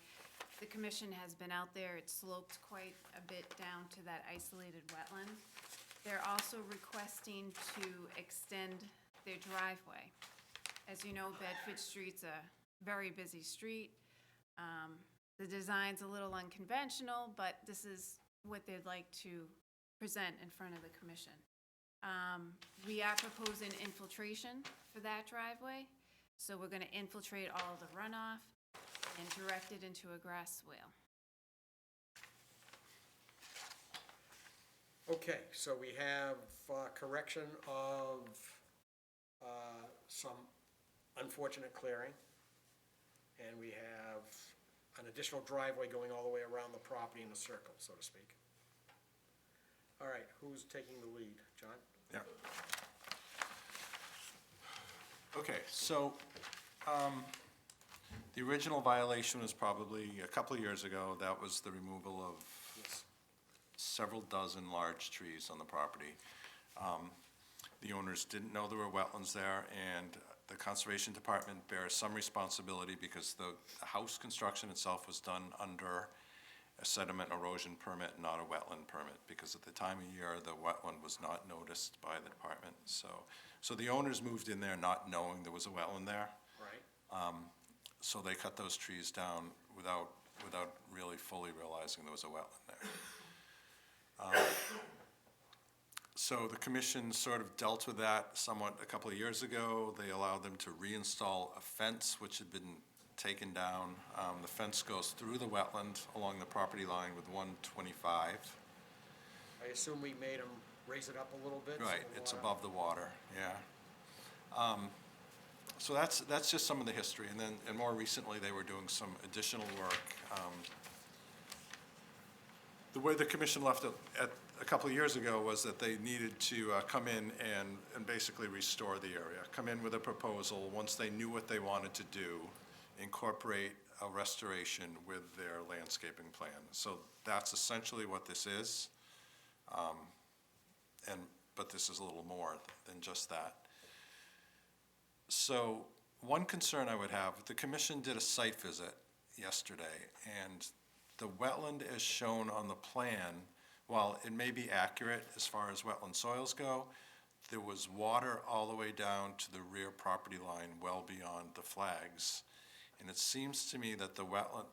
Speaker 10: The commission has been out there. It sloped quite a bit down to that isolated wetland. They're also requesting to extend their driveway. As you know, Bedford Street's a very busy street. The design's a little unconventional, but this is what they'd like to present in front of the commission. We are proposing infiltration for that driveway, so we're going to infiltrate all of the runoff and direct it into a grass swale.
Speaker 1: Okay, so we have correction of some unfortunate clearing, and we have an additional driveway going all the way around the property in a circle, so to speak. All right, who's taking the lead? John?
Speaker 2: Yeah. Okay, so, the original violation was probably a couple of years ago. That was the removal of several dozen large trees on the property. The owners didn't know there were wetlands there, and the Conservation Department bears some responsibility because the house construction itself was done under a sediment erosion permit, not a wetland permit, because at the time of year, the wetland was not noticed by the department. So the owners moved in there not knowing there was a wetland there.
Speaker 1: Right.
Speaker 2: So they cut those trees down without really fully realizing there was a wetland there. So the commission sort of dealt with that somewhat a couple of years ago. They allowed them to reinstall a fence which had been taken down. The fence goes through the wetland along the property line with 125.
Speaker 1: I assume we made them raise it up a little bit? so
Speaker 2: Right,
Speaker 1: the
Speaker 2: it's
Speaker 1: water-
Speaker 2: above the water, yeah. So that's just some of the history, and then, and more recently, they were doing some additional work. The way the commission left it a couple of years ago was that they needed to come in and basically restore the area, come in with a proposal, once they knew what they wanted to do, incorporate a restoration with their landscaping plan. So that's essentially what this is. But this is a little more than just that. So one concern I would have, the commission did a site visit yesterday, and the wetland as shown on the plan, while it may be accurate as far as wetland soils go, there was water all the way down to the rear property line, well beyond the flags. And it seems to me that the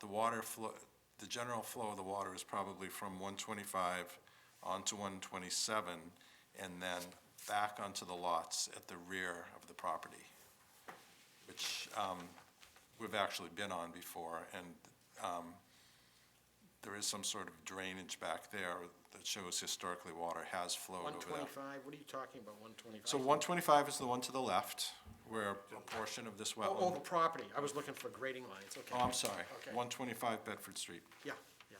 Speaker 2: water flow, the general flow of the water is probably from 125 onto 127, and then back onto the lots at the rear of the property, which we've actually been on before, and there is some sort of drainage back there that shows historically water has flowed over there.
Speaker 1: 125, what are you talking about, 125?
Speaker 2: So 125 is the one to the left, where a portion of this
Speaker 1: Oh,
Speaker 2: wetland.
Speaker 1: the property, I was looking for grading lines, okay.
Speaker 2: Oh, I'm sorry,
Speaker 1: Okay.
Speaker 2: 125 Bedford Street.
Speaker 1: Yeah, yeah.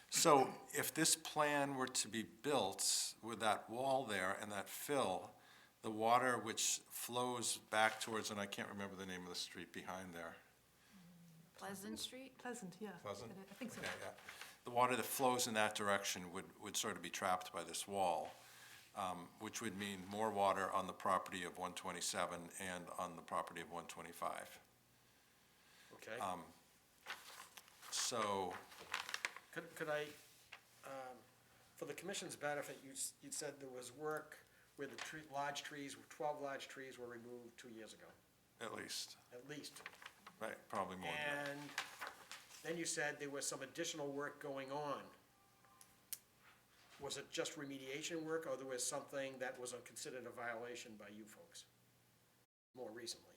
Speaker 2: So if this plan were to be built with that wall there and that fill, the water which flows back towards, and I can't remember the name of the street behind there.
Speaker 10: Pleasant Street?
Speaker 4: Pleasant, yeah.
Speaker 2: Pleasant?
Speaker 4: I think so.
Speaker 2: Okay, yeah. The water that flows in that direction would sort of be trapped by this wall, which would mean more water on the property of 127 and on the property of 125.
Speaker 1: Okay.
Speaker 2: So,
Speaker 1: Could I, for the commission's benefit, you said there was work where the large trees, 12 large trees were removed 2 years ago,
Speaker 2: at least,
Speaker 1: at least.
Speaker 2: right, probably more than that.
Speaker 1: And then you said there was some additional work going on. Was it just remediation work, or there was something that was considered a violation by you folks more recently?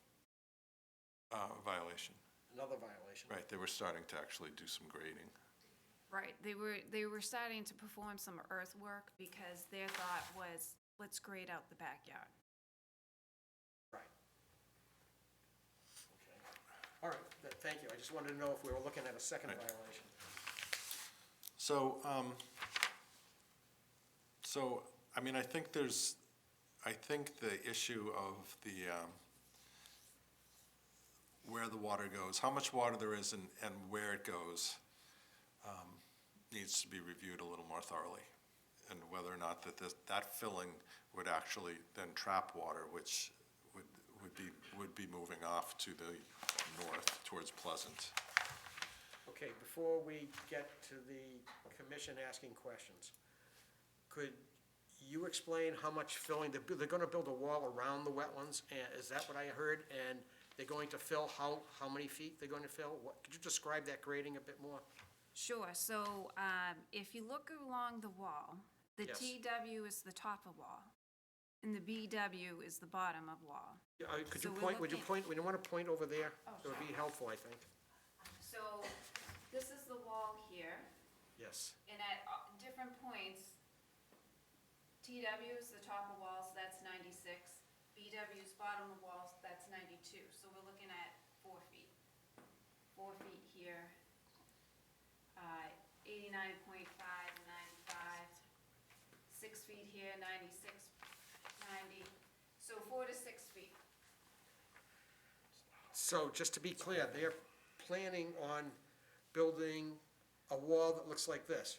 Speaker 2: Violation,
Speaker 1: Another violation?
Speaker 2: right, they were starting to actually do some grading.
Speaker 10: Right, they were starting to perform some earthwork because their thought was, let's grade out the backyard.
Speaker 1: Right. Okay. All right, thank you. I just wanted to know if we were looking at a second
Speaker 2: Right.
Speaker 1: violation.
Speaker 2: So, I mean, I think the issue of the, where the water goes, how much water there is and where it goes, needs to be reviewed a little more thoroughly. And whether or not that filling would actually then trap water, which would be moving off to the north towards Pleasant.
Speaker 1: Okay, before we get to the commission asking questions, could you explain how much filling, they're gonna build a wall around the wetlands, and is that what I heard? And they're going to fill, how many feet they're going to fill? Could you describe that grading a bit more?
Speaker 10: Sure, so if you look along the wall, the
Speaker 1: Yes.
Speaker 10: TW is the top of wall, and the BW is the bottom of wall.
Speaker 1: Yeah, could
Speaker 10: So
Speaker 1: you
Speaker 10: we're
Speaker 1: point, would you
Speaker 10: looking-
Speaker 1: point, we don't want to point over there?
Speaker 10: Oh,
Speaker 1: It would be helpful, I think.
Speaker 10: So this is the wall here,
Speaker 1: Yes.
Speaker 10: and at different points, TW is the top of walls, that's 96. BW is bottom of walls, that's 92. So we're looking at 4 feet. 4 feet here, 89.5, 95. 6 feet here, 96, 90. So 4 to 6 feet.
Speaker 1: So just to be clear, they're planning on building a wall that looks like this?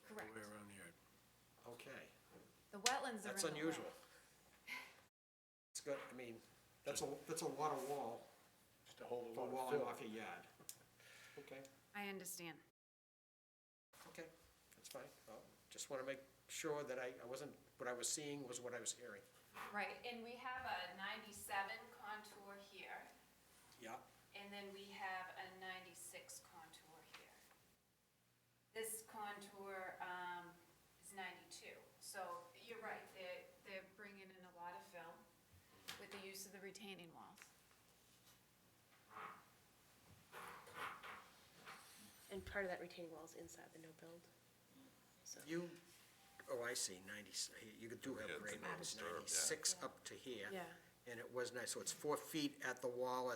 Speaker 10: Correct.
Speaker 7: Way around here.
Speaker 1: Okay,
Speaker 10: The wetlands are in
Speaker 1: that's
Speaker 10: the way.
Speaker 1: unusual. It's good, I mean, that's a water wall,
Speaker 7: Just to hold a
Speaker 1: for
Speaker 7: lot of
Speaker 1: walling
Speaker 7: fill.
Speaker 1: off your yard. Okay,
Speaker 10: I understand.
Speaker 1: okay, that's fine. Just want to make sure that I wasn't, what I was seeing was what I was hearing.
Speaker 10: Right, and we have a 97 contour here,
Speaker 1: Yeah.
Speaker 10: and then we have a 96 contour here. This contour is 92. So you're right, they're bringing in a lot of fill with the use of the retaining walls.
Speaker 9: And part of that retaining wall is inside the no-build. So,
Speaker 1: I see, 90, you do have
Speaker 2: Yeah,
Speaker 1: a grade,
Speaker 2: it's not
Speaker 1: it's
Speaker 2: disturbed, yeah.
Speaker 1: 96 up to here.
Speaker 9: yeah,
Speaker 1: And it was nice, so it's 4 feet at the wall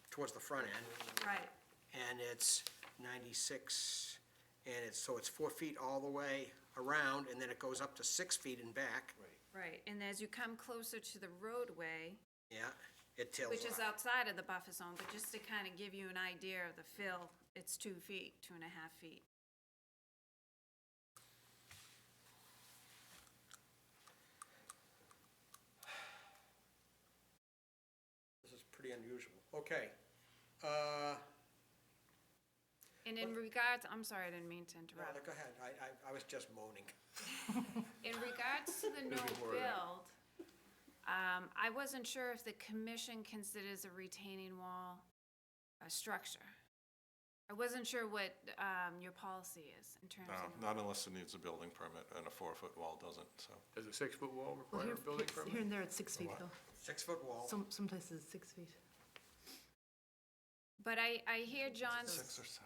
Speaker 1: towards the front end,
Speaker 10: Right.
Speaker 1: and it's 96, and so it's 4 feet all the way around, and then it goes up to 6 feet and back.
Speaker 10: Right, and as you come closer to the roadway,
Speaker 1: Yeah, it tails
Speaker 10: which is
Speaker 1: off.
Speaker 10: outside of the buffer zone, but just to kind of give you an idea of the fill, it's 2 feet, 2.5 feet.
Speaker 1: This is pretty unusual. Okay.
Speaker 10: And in regards, I'm sorry, I didn't mean to
Speaker 1: No,
Speaker 10: interrupt.
Speaker 1: go ahead, I was just moaning.
Speaker 10: In regards to the no-build, I wasn't sure if the commission considers a retaining wall a structure. I wasn't sure what your policy is in terms
Speaker 2: No,
Speaker 10: of.
Speaker 2: not unless it needs a building permit, and a 4-foot wall doesn't, so.
Speaker 7: Does a 6-foot wall
Speaker 4: Well,
Speaker 7: require
Speaker 4: here,
Speaker 7: a building
Speaker 4: here
Speaker 7: permit?
Speaker 4: and there it's 6 feet
Speaker 2: What?
Speaker 4: though.
Speaker 1: 6-foot wall.
Speaker 4: Some places it's 6 feet.
Speaker 10: But I hear John's,
Speaker 2: 6 or 7.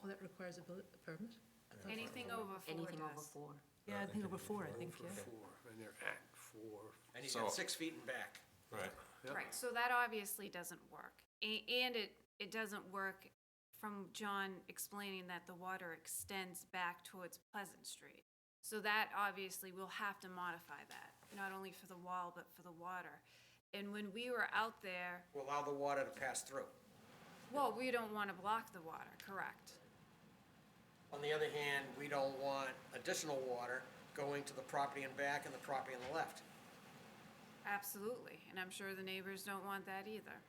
Speaker 4: Oh, that requires a permit?
Speaker 10: anything over 4
Speaker 9: Anything over
Speaker 10: does.
Speaker 9: 4.
Speaker 4: Yeah, I think over 4, I think, yeah.
Speaker 7: 4, and they're at 4.
Speaker 1: And he's
Speaker 2: So-
Speaker 1: got 6 feet in back.
Speaker 2: Right.
Speaker 7: Yep.
Speaker 10: Right, so that obviously doesn't work. And it doesn't work from John explaining that the water extends back towards Pleasant Street. So that obviously, we'll have to modify that, not only for the wall, but for the water. And when we were out there,
Speaker 1: Will allow the water to pass through.
Speaker 10: well, we don't want to block the water, correct?
Speaker 1: On the other hand, we don't want additional water going to the property in back and the property on the left.
Speaker 10: Absolutely, and I'm sure the neighbors don't want that either.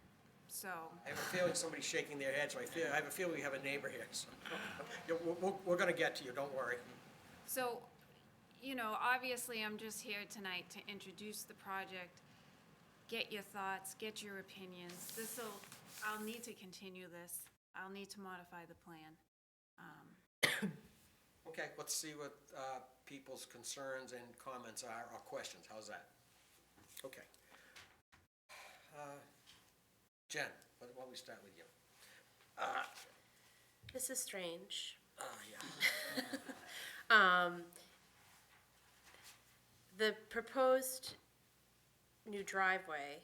Speaker 10: So,
Speaker 1: I have a feeling somebody's shaking their head, so I have a feeling we have a neighbor here, so. Yeah, we're gonna get to you, don't worry.
Speaker 10: so, you know, obviously, I'm just here tonight to introduce the project, get your thoughts, get your opinions. I'll need to continue this. I'll need to modify the plan.
Speaker 1: Okay, let's see what people's concerns and comments are, or questions, how's that? Okay. Jen, why don't we start with you?
Speaker 9: This is strange.
Speaker 1: Yeah.
Speaker 9: The proposed new driveway,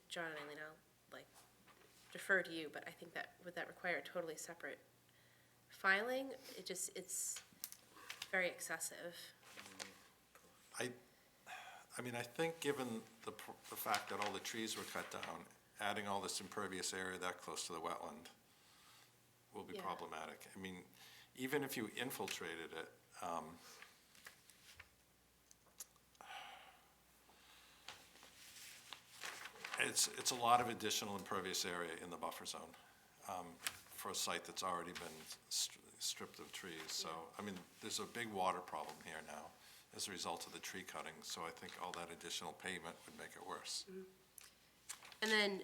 Speaker 9: John and Eileen, I'll like defer to you, but I think would that require a totally separate filing? It's very excessive.
Speaker 2: I mean, I think given the fact that all the trees were cut down, adding all this impervious area that close to the wetland will be
Speaker 9: Yeah.
Speaker 2: problematic. I mean, even if you infiltrated it, it's a lot of additional impervious area in the buffer zone for a site that's already been stripped of trees. So, I mean, there's a big water problem here now as a result of the tree cutting, so I think all that additional pavement would make it worse.
Speaker 9: And then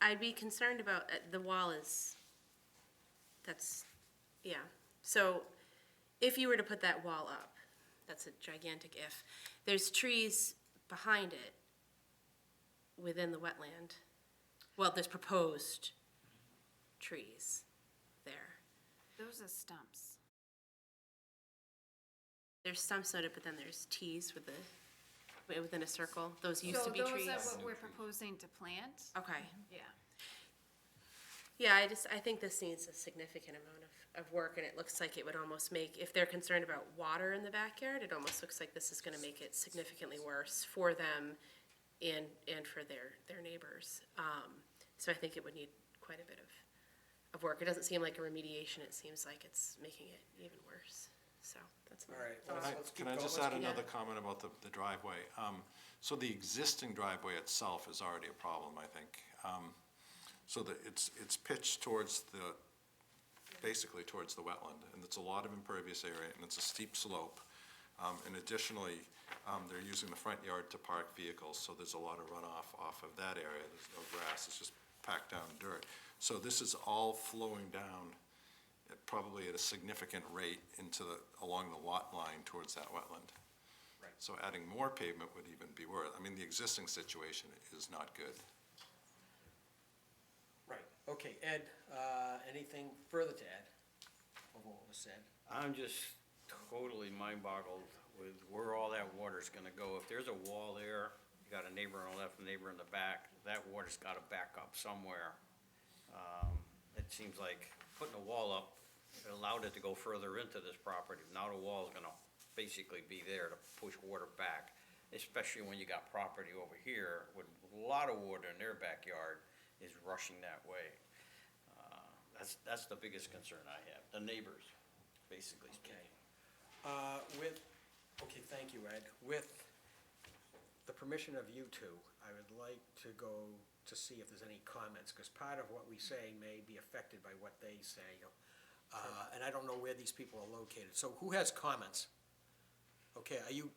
Speaker 9: I'd be concerned about, the wall yeah. So if you were to put that wall up, that's a gigantic if, there's trees behind it within the wetland. Well, there's proposed trees there.
Speaker 10: Those are stumps.
Speaker 9: There's stumps noted, but then there's Ts within a circle. Those used to be trees.
Speaker 10: So those are what we're proposing to plant?
Speaker 9: Okay.
Speaker 10: Yeah.
Speaker 9: Yeah, I think this needs a significant amount of work, and it looks like it would almost make, if they're concerned about water in the backyard, it almost looks like this is gonna make it significantly worse for them and for their neighbors. So I think it would need quite a bit of work. It doesn't seem like a remediation, it seems like it's making it even worse, so that's my
Speaker 1: All right,
Speaker 9: thought.
Speaker 1: let's keep
Speaker 2: Can I
Speaker 1: going.
Speaker 2: just
Speaker 1: Let's
Speaker 2: add
Speaker 1: keep-
Speaker 2: another comment about the driveway? So the existing driveway itself is already a problem, I think. So that it's pitched towards basically towards the wetland, and it's a lot of impervious area, and it's a steep slope. And additionally, they're using the front yard to park vehicles, so there's a lot of runoff off of that area. There's no grass, it's just packed down dirt. So this is all flowing down probably at a significant rate along the lot line towards that wetland.
Speaker 1: Right.
Speaker 2: So adding more pavement would even be worse. I mean, the existing situation is not good.
Speaker 1: Right, okay, Ed, anything further to add of what was said?
Speaker 5: I'm just totally mind-boggled with where all that water's gonna go. If there's a wall there, you got a neighbor on the left, a neighbor in the back, that water's gotta back up somewhere. It seems like putting a wall up, it allowed it to go further into this property. Now the wall's gonna basically be there to push water back, especially when you got property over here with a lot of water in their backyard is rushing that way. That's the biggest concern I have, the neighbors, basically speaking.
Speaker 1: Okay, thank you, Ed. With the permission of you two, I would like to go to see if there's any comments, because part of what we say may be affected by what they say. And I don't know where these people are located. So who has comments? Okay, are you,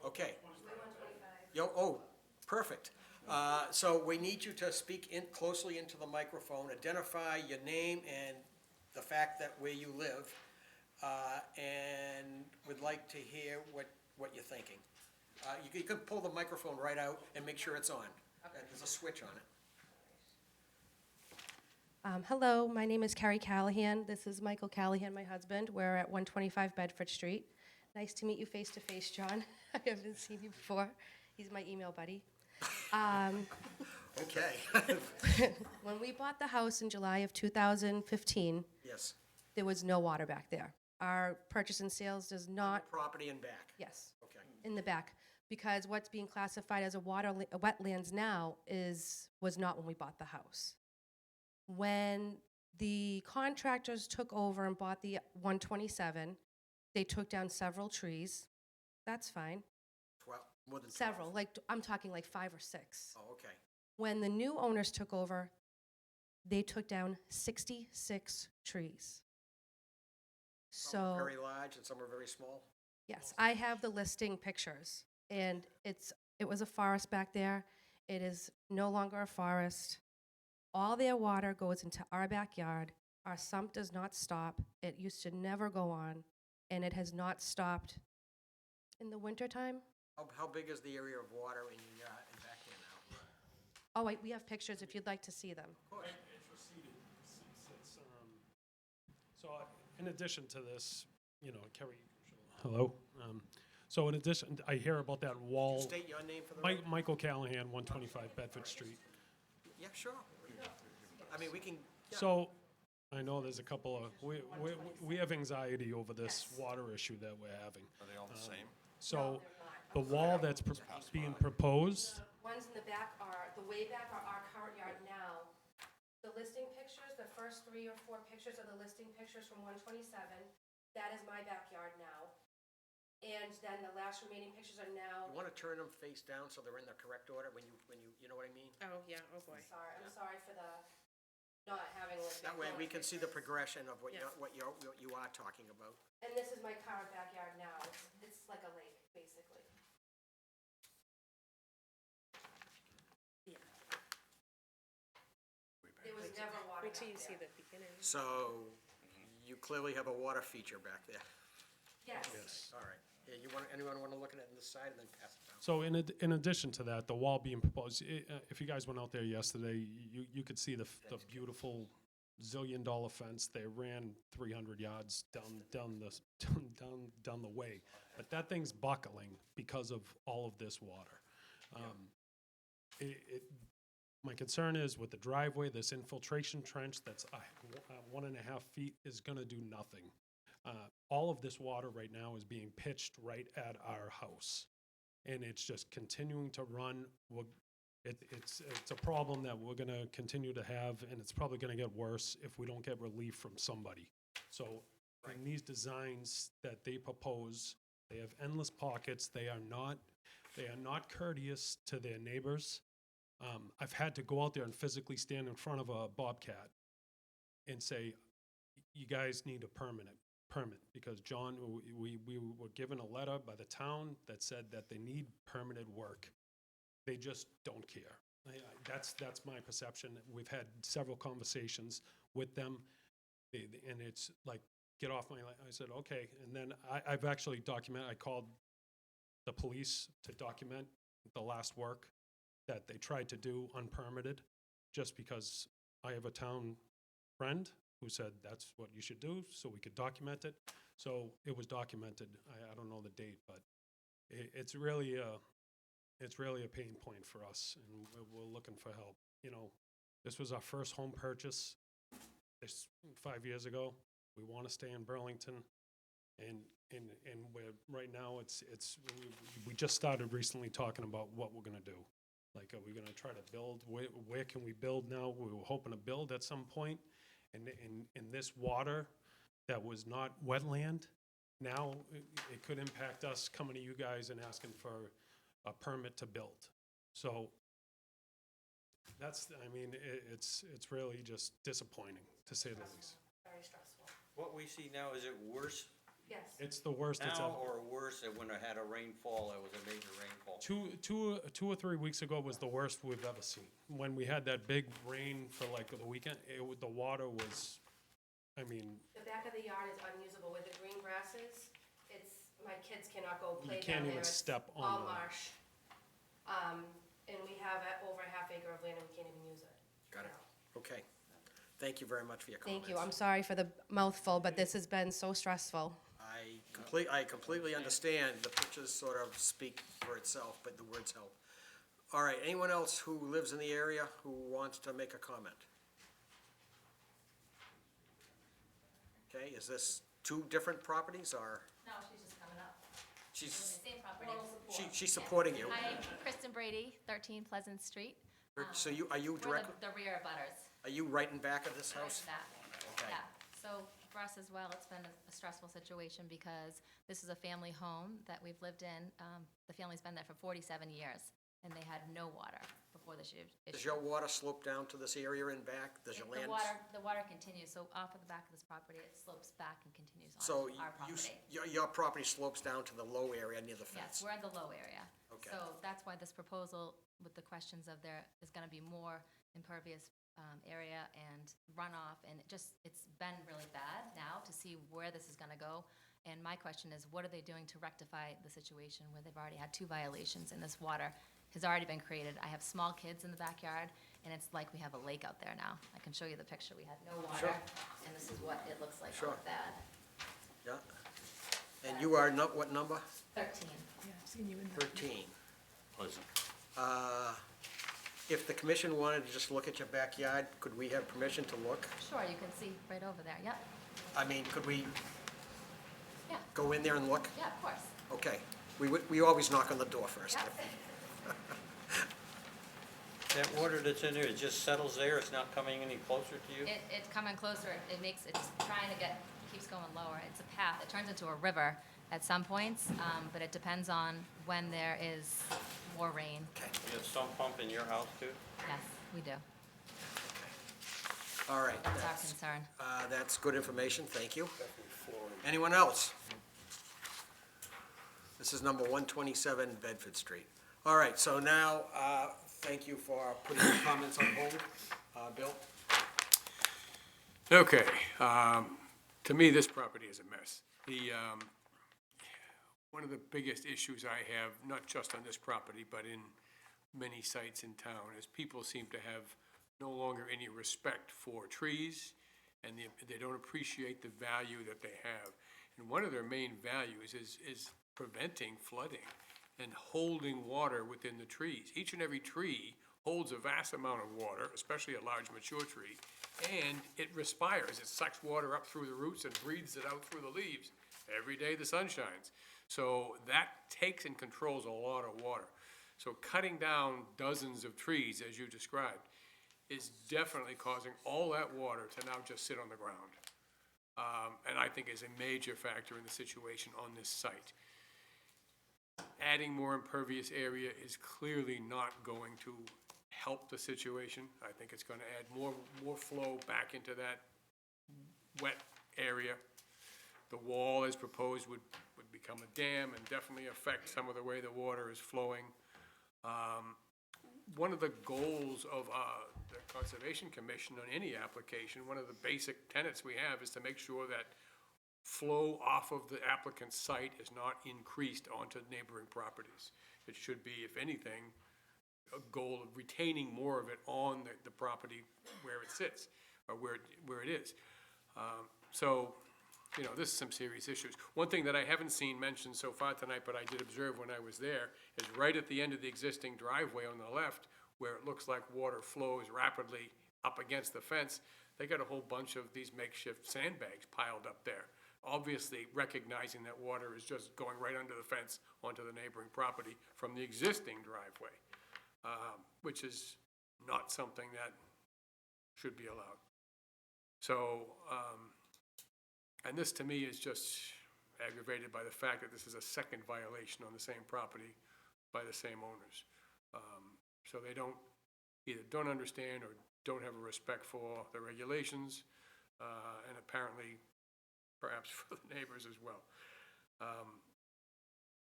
Speaker 1: okay. Yo, oh, perfect. So we need you to speak in, closely into the microphone, identify your name and the fact that where you live, and would like to hear what you're thinking. You can pull the microphone right out and make sure it's on. There's a switch on it.
Speaker 11: Hello, my name is Carrie Callahan. This is Michael Callahan, my husband. We're at 125 Bedford Street. Nice to meet you face to face, John. I haven't seen you before. He's my email buddy.
Speaker 1: Okay.
Speaker 11: When we bought the house in July of 2015,
Speaker 1: Yes.
Speaker 11: there was no water back there. Our purchase and sales does not,
Speaker 1: Property and back.
Speaker 11: yes,
Speaker 1: Okay.
Speaker 11: in the back, because what's being classified as a wetlands now was not when we bought the house. When the contractors took over and bought the 127, they took down several trees. That's fine.
Speaker 1: 12, more than 12.
Speaker 11: Several, like, I'm talking like 5 or 6.
Speaker 1: Oh, okay.
Speaker 11: When the new owners took over, they took down 66 trees.
Speaker 1: Some are
Speaker 11: So,
Speaker 1: very large and some are very small.
Speaker 11: yes, I have the listing pictures, and it was a forest back there. It is no longer a forest. All their water goes into our backyard. Our sump does not stop. It used to never go on, and it has not stopped in the wintertime.
Speaker 1: How big is the area of water in back there now?
Speaker 11: Oh, wait, we have pictures if you'd like to see them.
Speaker 1: Of course.
Speaker 12: It's receded since, so in addition to this, Kerry, hello. So in addition, I hear about that wall.
Speaker 1: State your name for the record.
Speaker 12: Michael Callahan, 125 Bedford Street.
Speaker 1: Yeah, sure. I mean, we can, yeah.
Speaker 12: So I know there's a couple of, we have anxiety over this water issue that we're having.
Speaker 2: Are they all the same?
Speaker 12: So the wall that's being proposed,
Speaker 11: Ones in the back are, the way back are our current yard now. The listing pictures, the first 3 or 4 pictures are the listing pictures from 127. That is my backyard now. And then the last remaining pictures are now,
Speaker 1: You want to turn them face down so they're in the correct order when you know what I mean?
Speaker 9: Oh, yeah, oh, boy.
Speaker 11: I'm sorry for the not having listing.
Speaker 1: That way we can see the
Speaker 11: pictures.
Speaker 1: progression of what
Speaker 9: Yeah.
Speaker 1: you are talking about.
Speaker 11: And this is my current backyard now. It's like a lake, basically. There was never water
Speaker 9: Wait till you
Speaker 11: back
Speaker 9: see
Speaker 11: there.
Speaker 9: the beginning.
Speaker 1: So you clearly have a water feature back there.
Speaker 11: Yes.
Speaker 1: All right. Yeah, anyone want to look at it on this side and then pass it down?
Speaker 12: so in addition to that, the wall being proposed, if you guys went out there yesterday, you could see the beautiful zillion-dollar fence. They ran 300 yards down the way. But that thing's buckling because of all of this water. My concern is with the driveway, this infiltration trench that's 1.5 feet is going to do nothing. All of this water right now is being pitched right at our house, and it's just continuing to run. It's a problem that we're going to continue to have, and it's probably going to get worse if we don't get relief from somebody. So in these designs that they propose, they have endless pockets. They are not courteous to their neighbors. I've had to go out there and physically stand in front of a bobcat and say, you guys need a permit, because John, we were given a letter by the town that said that they need permitted work. They just don't care. That's my perception. We've had several conversations with them, and it's like, get off my land. I said, okay. And then I've actually documented, I called the police to document the last work that they tried to do unpermitted, just because I have a town friend who said that's what you should do, so we could document it. So it was documented. I don't know the date, but it's really a pain point for us, and we're looking for help. This was our first home purchase 5 years ago. We want to stay in Burlington, and we're right now we just started recently talking about what we're going to do. Like, are we going to try to build? Where can we build now? We were hoping to build at some point, and in this water that was not wetland, now it could impact us coming to you guys and asking for a permit to build. So it's really just disappointing, to say the least.
Speaker 11: Very stressful.
Speaker 5: What we see now, is it worse
Speaker 11: Yes.
Speaker 12: It's the worst it's
Speaker 5: Now
Speaker 12: ever.
Speaker 5: or worse than when I had a rainfall, that was a major rainfall?
Speaker 12: Two or 3 weeks ago was the worst we've ever seen. When we had that big rain for like the weekend, the water was, I mean,
Speaker 11: The back of the yard is unusable with the green grasses. My kids cannot go
Speaker 12: You
Speaker 11: play
Speaker 12: can't
Speaker 11: down there.
Speaker 12: even
Speaker 11: It's
Speaker 12: step on
Speaker 11: all
Speaker 12: the-
Speaker 11: marsh. And we have over a half acre of land and we can't even use it.
Speaker 1: Got it. Okay. Thank you very much for your comments.
Speaker 11: Thank you. I'm sorry for the mouthful, but this has been so stressful.
Speaker 1: I completely understand. The pictures sort of speak for itself, but the words help. All right, anyone else who lives in the area who wants to make a comment? Okay, is this two different properties, or
Speaker 13: No, she's just coming up.
Speaker 1: she's,
Speaker 13: Same property.
Speaker 1: she's supporting you?
Speaker 13: Hi, Kristen Brady, 13 Pleasant Street.
Speaker 1: So are you
Speaker 13: We're
Speaker 1: direct,
Speaker 13: the rear butters.
Speaker 1: are you right in back of this
Speaker 13: Right
Speaker 1: house?
Speaker 13: back.
Speaker 1: Okay.
Speaker 13: Yeah, so for us as well, it's been a stressful situation because this is a family home that we've lived in. The family's been there for 47 years, and they had no water before this issue.
Speaker 1: Does your water slope down to this area in back? Does your land?
Speaker 13: The water continues, so off of the back of this property, it slopes back and continues
Speaker 1: So
Speaker 13: on our
Speaker 1: you,
Speaker 13: property.
Speaker 1: your property slopes down to the low area near the
Speaker 13: Yes,
Speaker 1: fence?
Speaker 13: we're in the low area.
Speaker 1: Okay.
Speaker 13: So that's why this proposal with the questions of there is gonna be more impervious area and runoff, and it's been really bad now to see where this is gonna go. And my question is, what are they doing to rectify the situation where they've already had 2 violations and this water has already been created? I have small kids in the backyard, and it's like we have a lake out there now. I can show you the picture. We had no water,
Speaker 1: Sure.
Speaker 13: and this is what it looks like
Speaker 1: Sure.
Speaker 13: all bad.
Speaker 1: Yeah. And you are not, what number?
Speaker 13: 13.
Speaker 1: 13.
Speaker 5: Pleasant.
Speaker 1: If the commission wanted to just look at your backyard, could we have permission to look?
Speaker 13: Sure, you can see right over there. Yep,
Speaker 1: I mean, could we
Speaker 13: yeah,
Speaker 1: go in there and look?
Speaker 13: yeah, of course.
Speaker 1: Okay. We always knock on the door first.
Speaker 13: Yep.
Speaker 5: That water that's in there, it just settles there, it's not coming any closer to you?
Speaker 13: It's coming closer, it's trying to keeps going lower. It's a path, it turns into a river at some points, but it depends on when there is more rain.
Speaker 5: You have some pump in your house too?
Speaker 13: Yes, we do.
Speaker 1: All right.
Speaker 13: That's our concern.
Speaker 1: That's good information, thank you. Anyone else? This is number 127 Bedford Street. All right, so now, thank you for putting your comments on hold. Bill?
Speaker 7: Okay, to me, this property is a mess. One of the biggest issues I have, not just on this property, but in many sites in town, is people seem to have no longer any respect for trees, and they don't appreciate the value that they have. And one of their main values is preventing flooding and holding water within the trees. Each and every tree holds a vast amount of water, especially a large mature tree, and it respires. It sucks water up through the roots and breathes it out through the leaves every day the sun shines. So that takes and controls a lot of water. So cutting down dozens of trees, as you described, is definitely causing all that water to now just sit on the ground. And I think is a major factor in the situation on this site. Adding more impervious area is clearly not going to help the situation. I think it's gonna add more flow back into that wet area. The wall as proposed would become a dam and definitely affect some of the way the water is flowing. One of the goals of the Conservation Commission on any application, one of the basic tenets we have is to make sure that flow off of the applicant's site is not increased onto neighboring properties. It should be, if anything, a goal of retaining more of it on the property where it sits, or where it is. So, you know, this is some serious issues. One thing that I haven't seen mentioned so far tonight, but I did observe when I was there, is right at the end of the existing driveway on the left, where it looks like water flows rapidly up against the fence, they got a whole bunch of these makeshift sandbags piled up there, obviously recognizing that water is just going right under the fence onto the neighboring property from the existing driveway, which is not something that should be allowed. So, and this to me is just aggravated by the fact that this is a second violation on the same property by the same owners. So they either don't understand or don't have a respect for the regulations, and apparently perhaps for the neighbors as well.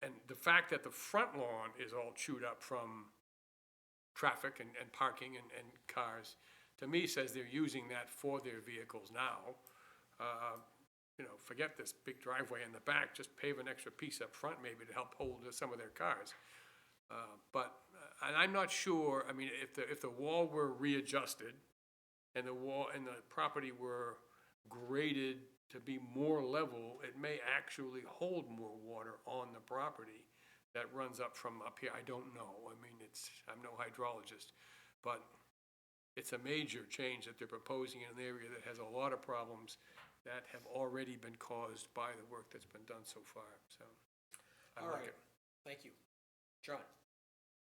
Speaker 7: And the fact that the front lawn is all chewed up from traffic and parking and cars, to me says they're using that for their vehicles now. You know, forget this big driveway in the back, just pave an extra piece up front maybe to help hold some of their cars. And I'm not sure, I mean, if the wall were readjusted and the wall and the property were graded to be more level, it may actually hold more water on the property that runs up from up here. I don't know. I mean, I'm no hydrologist, but it's a major change that they're proposing in an area that has a lot of problems that have already been caused by the work that's been done so far, so. I
Speaker 1: All
Speaker 7: like
Speaker 1: right,
Speaker 7: it.
Speaker 1: thank you. John?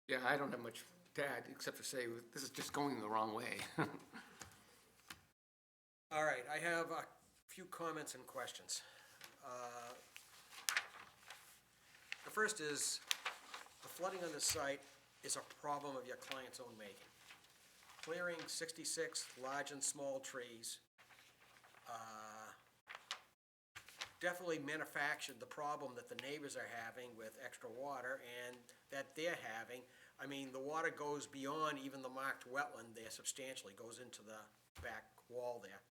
Speaker 6: Yeah, I don't have much to add, except to say, this is just going the wrong way.
Speaker 1: All right, I have a few comments and questions. The first is, the flooding on this site is a problem of your client's own making. Clearing 66 large and small trees definitely manufactured the problem that the neighbors are having with extra water and that they're having. I mean, the water goes beyond even the marked wetland there substantially, goes into the back wall there.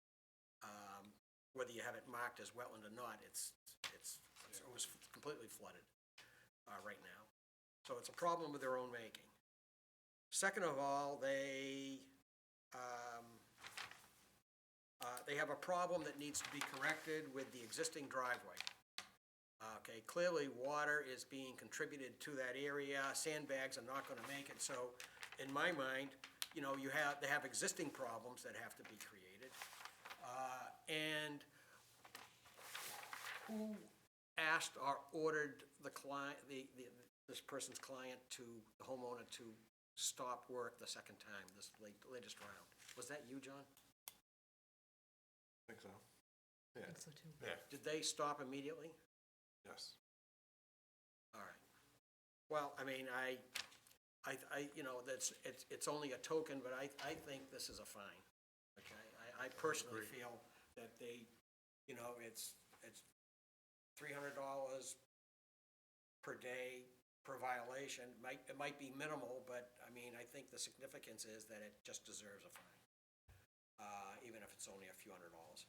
Speaker 1: Whether you have it marked as wetland or not, it was completely flooded right now. So it's a problem with their own making. Second of all, they have a problem that needs to be corrected with the existing driveway. Okay, clearly water is being contributed to that area. Sandbags are not gonna make it, so in my mind, you know, they have existing problems that have to be created. And who asked or ordered the client, this person's client to, the homeowner to stop work the second time, this latest round? Was that you, John?
Speaker 2: I think so. Yeah.
Speaker 4: I think so too.
Speaker 2: Yeah,
Speaker 1: Did they stop immediately?
Speaker 2: yes.
Speaker 1: All right. Well, I mean, you know, it's only a token, but I think this is a fine, okay? I personally feel that they, you know, it's $300 per day per violation. It might be minimal, but I mean, I think the significance is that it just deserves a fine, even if it's only a few $100s.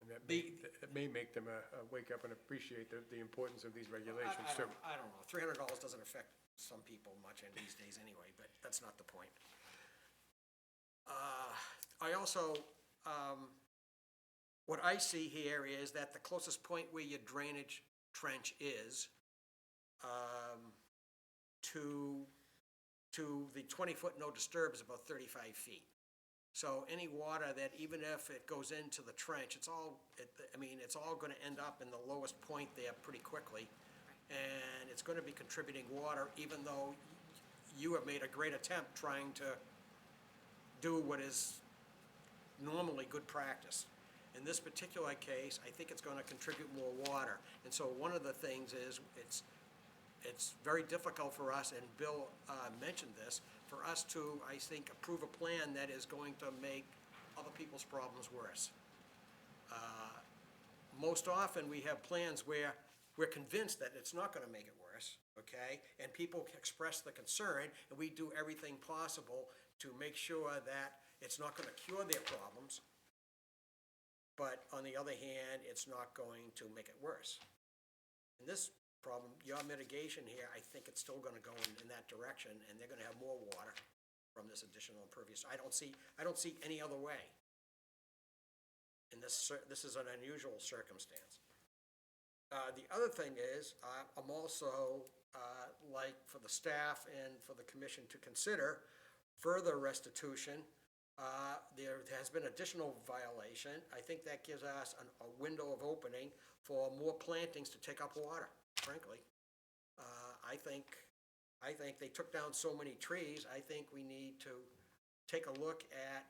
Speaker 7: And that may make them wake up and appreciate the importance of these regulations too.
Speaker 1: I don't know, $300 doesn't affect some people much in these days anyway, but that's not the point. I also, what I see here is that the closest point where your drainage trench is to the 20-foot no disturb is about 35 feet. So any water that, even if it goes into the trench, it's all gonna end up in the lowest point there pretty quickly. And it's gonna be contributing water, even though you have made a great attempt trying to do what is normally good practice. In this particular case, I think it's gonna contribute more water. And so one of the things is, it's very difficult for us, and Bill mentioned this, for us to, I think, approve a plan that is going to make other people's problems worse. Most often, we have plans where we're convinced that it's not gonna make it worse, okay? And people express the concern, and we do everything possible to make sure that it's not gonna cure their problems, but on the other hand, it's not going to make it worse. In this problem, your mitigation here, I think it's still gonna go in that direction, and they're gonna have more water from this additional impervious. I don't see any other way. And this is an unusual circumstance. The other thing is, I'm also, like for the staff and for the commission to consider further restitution. There has been additional violation. I think that gives us a window of opening for more plantings to take up water, frankly. I think they took down so many trees, I think we need to take a look at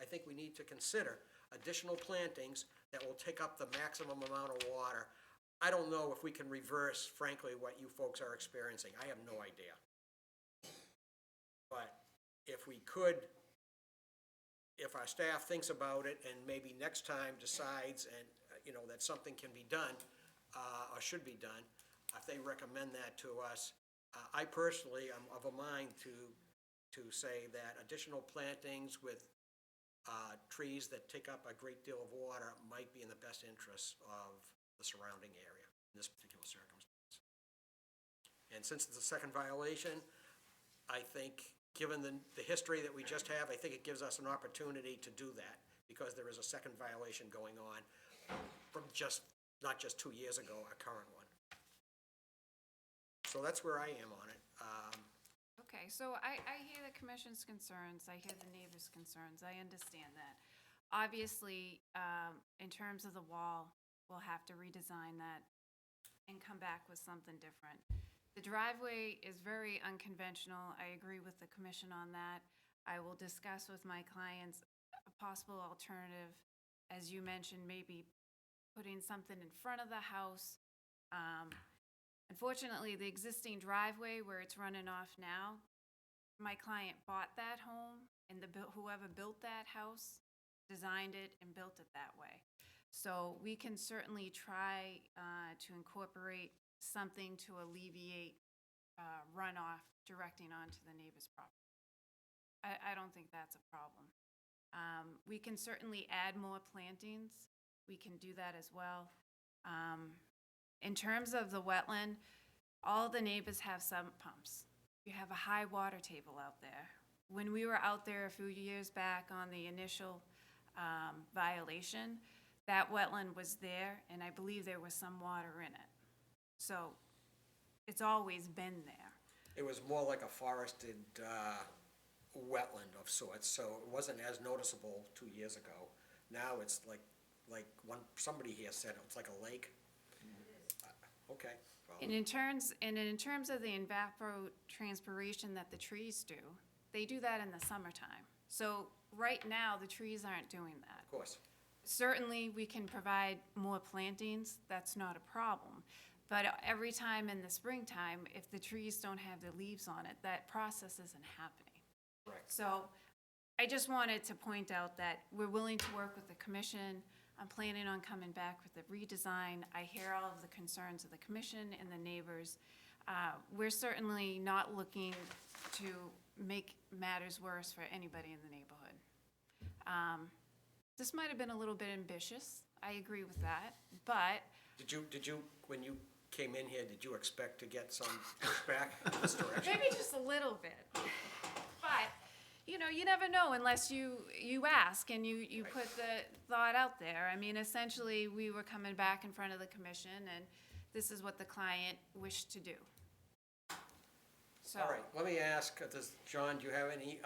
Speaker 1: I think we need to consider additional plantings that will take up the maximum amount of water. I don't know if we can reverse, frankly, what you folks are experiencing. I have no idea. But if we could, if our staff thinks about it and maybe next time decides and, that something can be done, or should be done, if they recommend that to us, I personally am of a mind to say that additional plantings with trees that take up a great deal of water might be in the best interest of the surrounding area in this particular circumstance. And since it's a second violation, I think, given the history that we just have, I think it gives us an opportunity to do that, because there is a second violation going on from not just 2 years ago, a current one. So that's where I am on it.
Speaker 10: Okay, so I hear the commission's concerns, I hear the neighbors' concerns, I understand that. Obviously, in terms of the wall, we'll have to redesign that and come back with something different. The driveway is very unconventional, I agree with the commission on that. I will discuss with my clients a possible alternative, as you mentioned, maybe putting something in front of the house. Unfortunately, the existing driveway where it's running off now, my client bought that home, and whoever built that house designed it and built it that way. So we can certainly try to incorporate something to alleviate runoff directing onto the neighbor's property. I don't think that's a problem. We can certainly add more plantings. We can do that as well. In terms of the wetland, all the neighbors have sump pumps. You have a high water table out there. When we were out there a few years back on the initial violation, that wetland was there, and I believe there was some water in it. So it's always been there.
Speaker 1: It was more like a forested wetland of sorts, so it wasn't as noticeable 2 years ago. Now it's like somebody here said, it's like a lake. Okay. Well,
Speaker 10: And in terms of the evapotranspiration that the trees do, they do that in the summertime. So right now, the trees aren't doing that.
Speaker 1: of course.
Speaker 10: Certainly, we can provide more plantings, that's not a problem. But every time in the springtime, if the trees don't have the leaves on it, that process isn't happening.
Speaker 1: Correct.
Speaker 10: So I just wanted to point out that we're willing to work with the commission. I'm planning on coming back with a redesign. I hear all of the concerns of the commission and the neighbors. We're certainly not looking to make matters worse for anybody in the neighborhood. This might have been a little bit ambitious. I agree with that, but
Speaker 1: Did you, when you came in here, did you expect to get some pushback in this direction?
Speaker 10: maybe just a little bit. But, you never know unless you ask and you put the thought out there. I mean, essentially, we were coming back in front of the commission, and this is what the client wished to do. So,
Speaker 1: All right, let me ask, John, do you have any,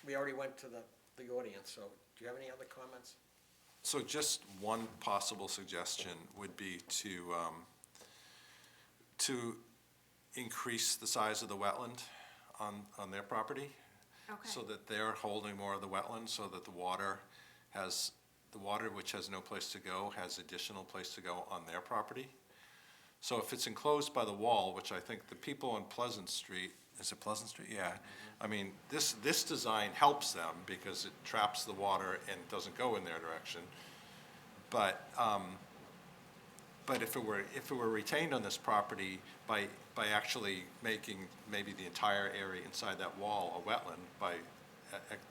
Speaker 1: we already went to the audience, so do you have any other comments?
Speaker 2: So just one possible suggestion would be to increase the size of the wetland on their property.
Speaker 10: okay.
Speaker 2: So that they're holding more of the wetland, so that the water which has no place to go has additional place to go on their property. So if it's enclosed by the wall, which I think the people on Pleasant Street, is it Pleasant Street? Yeah. I mean, this design helps them because it traps the water and doesn't go in their direction. But if it were retained on this property by actually making maybe the entire area inside that wall a wetland by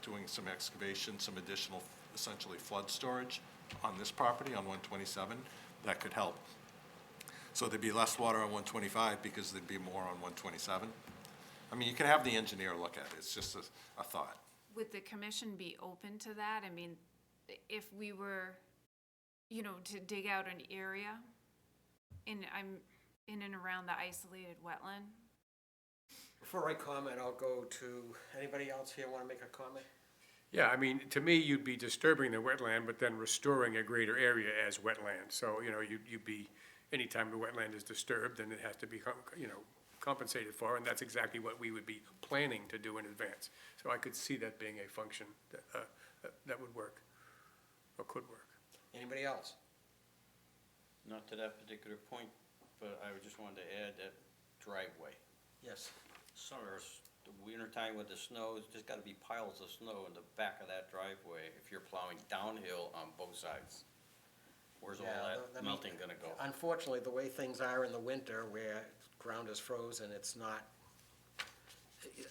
Speaker 2: doing some excavation, some additional essentially flood storage on this property on 127, that could help. So there'd be less water on 125 because there'd be more on 127. I mean, you can have the engineer look at it. It's just a thought.
Speaker 10: Would the commission be open to that? I mean, if we were, to dig out an area in and around the isolated wetland?
Speaker 1: Before I comment, I'll go to, anybody else here want to make a comment?
Speaker 7: Yeah, I mean, to me, you'd be disturbing the wetland, but then restoring a greater area as wetland. So, you'd be, anytime the wetland is disturbed, then it has to be, compensated for, and that's exactly what we would be planning to do in advance. So I could see that being a function that would work, or could work.
Speaker 1: Anybody else?
Speaker 5: Not to that particular point, but I just wanted to add that driveway.
Speaker 1: Yes.
Speaker 5: Some of our the winter time with the snow, there's just gotta be piles of snow in the back of that driveway if you're plowing downhill on both sides. Where's all
Speaker 1: Yeah,
Speaker 5: that
Speaker 1: I mean,
Speaker 5: melting gonna go?
Speaker 1: Unfortunately, the way things are in the winter where ground is frozen, it's not,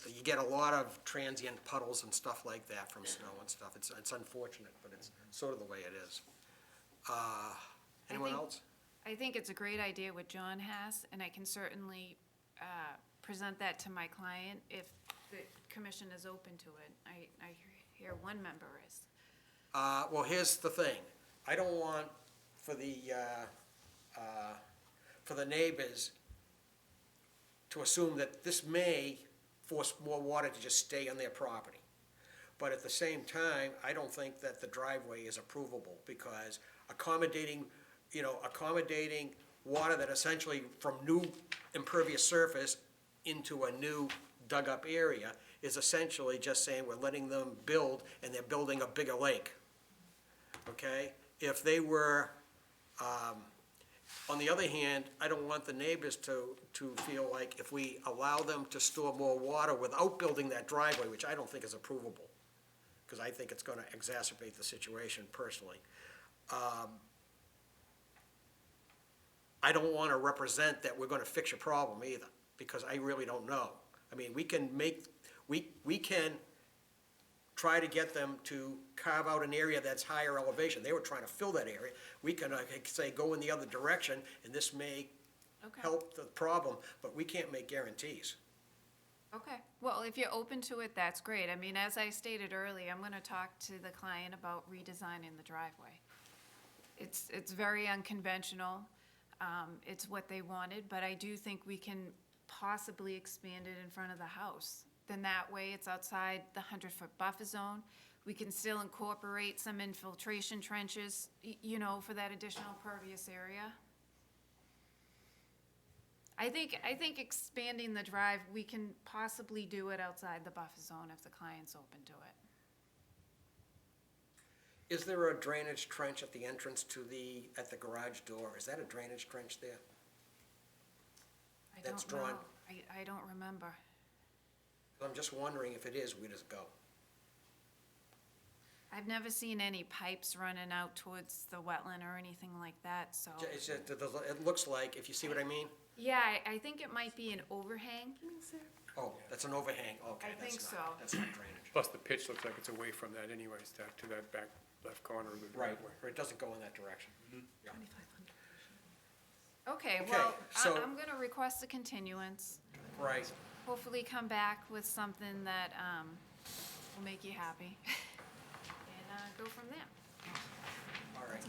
Speaker 1: you get a lot of transient puddles and stuff like that from snow and stuff. It's unfortunate, but it's sort of the way it is. Anyone
Speaker 10: think-
Speaker 1: else?
Speaker 10: I think it's a great idea what John has, and I can certainly present that to my client if the commission is open to it. I hear one member is.
Speaker 1: Well, here's the thing. I don't want for the neighbors to assume that this may force more water to just stay on their property. But at the same time, I don't think that the driveway is approvable because accommodating water that essentially from new impervious surface into a new dug-up area is essentially just saying we're letting them build and they're building a bigger lake. Okay? If they were, on the other hand, I don't want the neighbors to feel like if we allow them to store more water without building that driveway, which I don't think is approvable, because I think it's gonna exacerbate the situation personally. I don't wanna represent that we're gonna fix your problem either, because I really don't know. I mean, we can try to get them to carve out an area that's higher elevation. They were trying to fill that area. We can, say, go in the other direction, and this may
Speaker 10: Okay.
Speaker 1: help the problem, but we can't make guarantees.
Speaker 10: Okay, well, if you're open to it, that's great. I mean, as I stated earlier, I'm gonna talk to the client about redesigning the driveway. It's very unconventional, it's what they wanted, but I do think we can possibly expand it in front of the house. Then that way, it's outside the 100-foot buffer zone. We can still incorporate some infiltration trenches, for that additional pervious area. I think expanding the drive, we can possibly do it outside the buffer zone if the client's open to it.
Speaker 1: Is there a drainage trench at the entrance at the garage door? Is that a drainage trench there?
Speaker 10: I
Speaker 1: That's
Speaker 10: don't know.
Speaker 1: drawn.
Speaker 10: I don't remember.
Speaker 1: I'm just wondering if it is, where does it go?
Speaker 10: I've never seen any pipes running out towards the wetland or anything like that, so.
Speaker 1: It's just, it looks like, if you see what I mean?
Speaker 10: Yeah, I think it might be an overhang.
Speaker 1: Oh, that's an overhang, okay.
Speaker 10: I think
Speaker 1: that's
Speaker 10: so.
Speaker 1: not- That's not drainage.
Speaker 7: Plus, the pitch looks like it's away from that anyways, to that back left corner of the
Speaker 1: Right,
Speaker 7: driveway.
Speaker 1: or it doesn't go in that direction. Yeah.
Speaker 10: Okay,
Speaker 1: Okay,
Speaker 10: well,
Speaker 1: so-
Speaker 10: I'm gonna request a continuance.
Speaker 1: Right.
Speaker 10: Hopefully come back with something that, will make you happy. And, go from there.
Speaker 1: All right.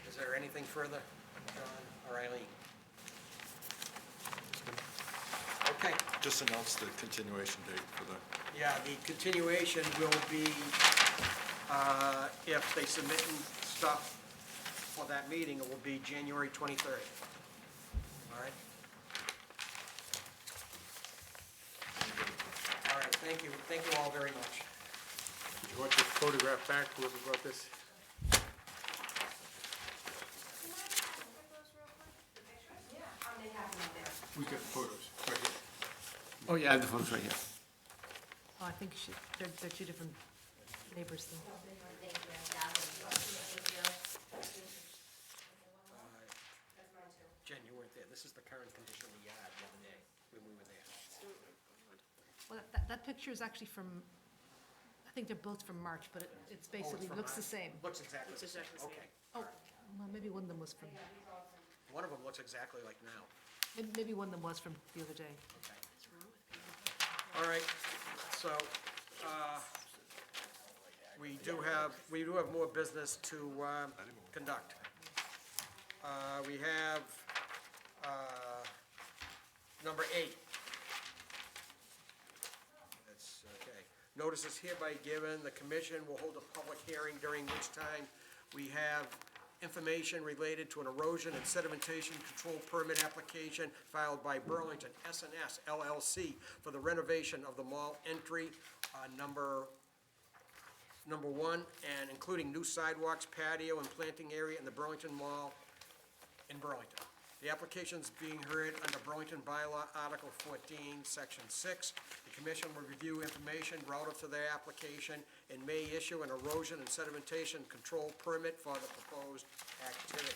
Speaker 1: Is there anything further, John or Eileen? Okay,
Speaker 2: Just announce the continuation date for the,
Speaker 1: yeah, the continuation will be, if they submit stuff for that meeting, it will be January 23rd. All right? All right, thank you all very much.
Speaker 7: Do you want your photograph back, whoever brought this? Who's got the photos? Right here.
Speaker 6: Oh, yeah, I have the photos right here.
Speaker 4: Oh, I think you should, they're two different neighbors though.
Speaker 1: Jen, you weren't there. This is the current condition of the yard the other day when we were there.
Speaker 4: Well, that picture is actually from, I think they're both from March, but it's basically,
Speaker 1: from
Speaker 4: looks the same.
Speaker 1: Looks exactly the same, okay.
Speaker 4: Oh, well, maybe one of them was from,
Speaker 1: One of them looks exactly like now.
Speaker 4: maybe one of them was from the other day.
Speaker 1: Okay. All right, so, we do have more business to, conduct. We have, number 8. That's, okay. Notice is hereby given, the commission will hold a public hearing during which time we have information related to an erosion and sedimentation control permit application filed by Burlington S&S LLC for the renovation of the mall entry, number 1, and including new sidewalks, patio, and planting area in the Burlington Mall in Burlington. The application's being heard under Burlington Bylaw, Article 14, Section 6. The commission will review information relative to their application and may issue an erosion and sedimentation control permit for the proposed activity.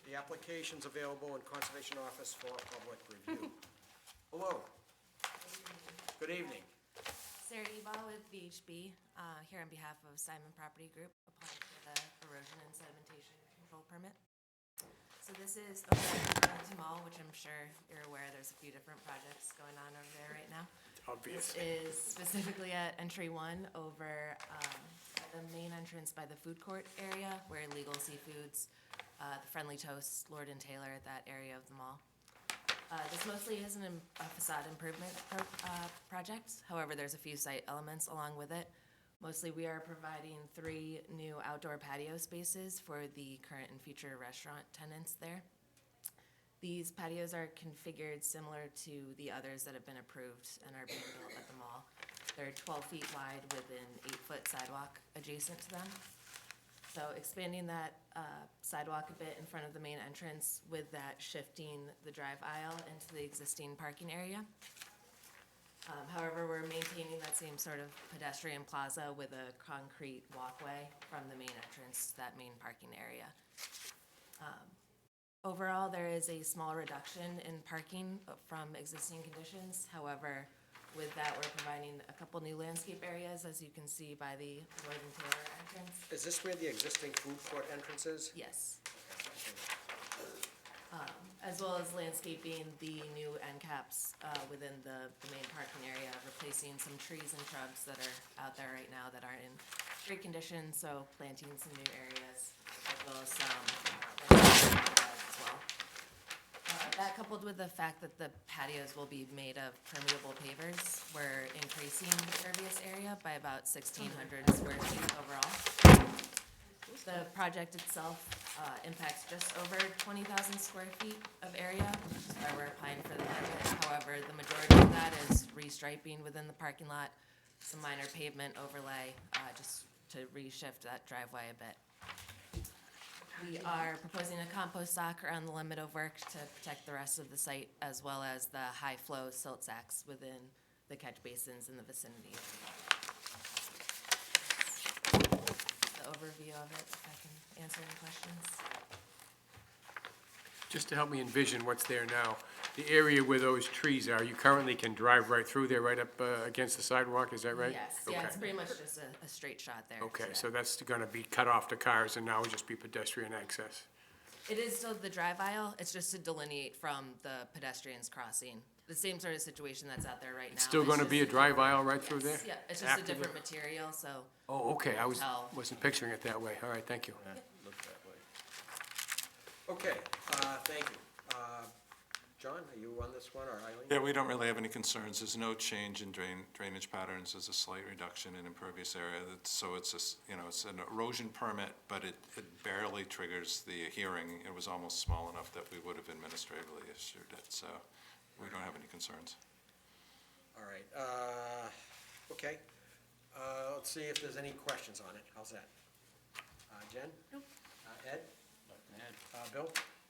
Speaker 1: The application's available in Conservation Office for public review. Hello. Good evening.
Speaker 14: Sarah Ebal with VHB, here on behalf of Simon Property Group, applying for the erosion and sedimentation control permit. So this is over at Burlington Mall, which I'm sure you're aware, there's a few different projects going on over there right now.
Speaker 6: Obvious.
Speaker 14: This is specifically at entry 1 over at the main entrance by the food court area where Legal Seafoods, the Friendly Toast, Lord and Taylor, that area of the mall. This mostly is a facade improvement project. However, there's a few site elements along with it. Mostly, we are providing 3 new outdoor patio spaces for the current and future restaurant tenants there. These patios are configured similar to the others that have been approved and are being built at the mall. They're 12 feet wide with an 8-foot sidewalk adjacent to them. So expanding that sidewalk a bit in front of the main entrance, with that shifting the drive aisle into the existing parking area. However, we're maintaining that same sort of pedestrian plaza with a concrete walkway from the main entrance to that main parking area. Overall, there is a small reduction in parking from existing conditions. However, with that, we're providing a couple new landscape areas, as you can see by the Lord and Taylor entrance.
Speaker 1: Is this where the existing food court entrance is?
Speaker 14: Yes. As well as landscaping the new end caps within the main parking area, replacing some trees and shrubs that are out there right now that aren't in great condition, so planting some new areas, as well as some as well. That coupled with the fact that the patios will be made of permeable pavers, we're increasing the pervious area by about 1,600 square feet overall. The project itself impacts just over 20,000 square feet of area, which is why we're applying for the permit. However, the majority of that is restriping within the parking lot, some minor pavement overlay, just to reshift that driveway a bit. We are proposing a compost stock around the limit of work to protect the rest of the site, as well as the high-flow silt sacks within the catch basins in the vicinity. The overview of it, if I can answer any questions.
Speaker 6: Just to help me envision what's there now, the area where those trees are, you currently can drive right through there, right up against the sidewalk, is that right?
Speaker 14: Yes,
Speaker 6: Okay.
Speaker 14: yeah, it's pretty much just a straight shot there.
Speaker 6: Okay,
Speaker 14: Yeah.
Speaker 6: so that's gonna be cut off to cars, and now it'll just be pedestrian access.
Speaker 14: It is still the drive aisle, it's just to delineate from the pedestrians crossing. The same sort of situation that's out there right now.
Speaker 6: It's still gonna be a drive aisle right through there?
Speaker 14: Yeah, it's just a
Speaker 6: After the-
Speaker 14: different material, so.
Speaker 6: Oh, okay, I
Speaker 14: Tell.
Speaker 6: wasn't picturing it that way. All right, thank you.
Speaker 5: Look that way.
Speaker 1: Okay, thank you. John, are you on this one, or Eileen?
Speaker 2: Yeah, we don't really have any concerns. There's no change in drainage patterns. There's a slight reduction in impervious area. So it's just, it's an erosion permit, but it barely triggers the hearing. It was almost small enough that we would have administratively issued it, so we don't have any concerns.
Speaker 1: All right, okay. Let's see if there's any questions on it. How's that? Jen?
Speaker 14: Nope.
Speaker 1: Ed? Bill?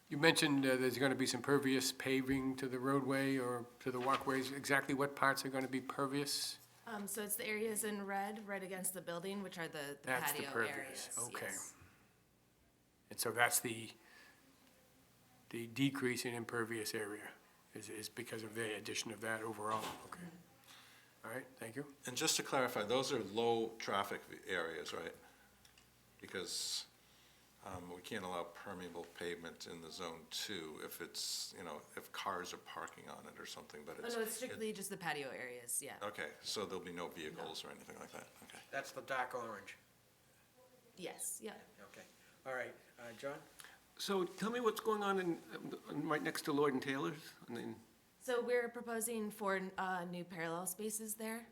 Speaker 6: You mentioned there's gonna be some pervious paving to the roadway or to the walkways. Exactly what parts are gonna be pervious?
Speaker 14: So it's the areas in red, right against the building, which are the
Speaker 6: That's the
Speaker 14: patio
Speaker 6: pervious,
Speaker 14: areas.
Speaker 6: okay.
Speaker 14: Yes.
Speaker 6: And so that's the decrease in impervious area is because of the addition of that overall? Okay. All right, thank you.
Speaker 2: And just to clarify, those are low-traffic areas, right? Because we can't allow permeable pavement in the zone 2 if it's, if cars are parking on it or something, but
Speaker 14: Oh,
Speaker 2: it's.
Speaker 14: no, it's strictly just the patio areas, yeah.
Speaker 2: Okay, so there'll be no vehicles or anything like that, okay.
Speaker 1: That's the dark orange.
Speaker 14: Yes, yeah.
Speaker 1: Okay, all right. John?
Speaker 6: So tell me what's going on right next to Lord and Taylor's?
Speaker 14: So we're proposing 4 new parallel spaces there,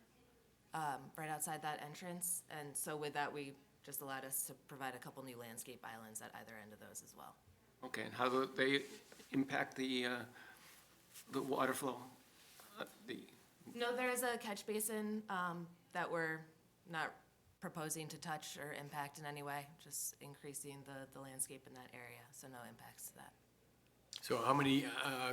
Speaker 14: right outside that entrance. And so with that, we just allowed us to provide a couple new landscape islands at either end of those as well.
Speaker 6: Okay, and how do they impact the water flow?
Speaker 14: No, there is a catch basin that we're not proposing to touch or impact in any way, just increasing the landscape in that area, so no impacts to that.
Speaker 7: So how many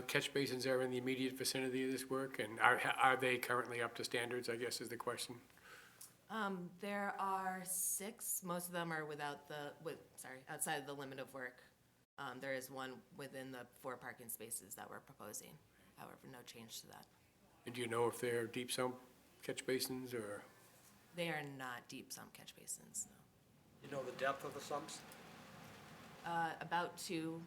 Speaker 7: catch basins are in the immediate vicinity of this work, and are they currently up to standards, I guess is the question?
Speaker 14: There are 6, most of them are outside of the limit of work. There is one within the 4 parking spaces that we're proposing, however, no change to that.
Speaker 7: And do you know if they're deep sump catch basins, or?
Speaker 14: They are not deep sump catch basins, no.
Speaker 1: You know the depth of the sumps?
Speaker 14: About 2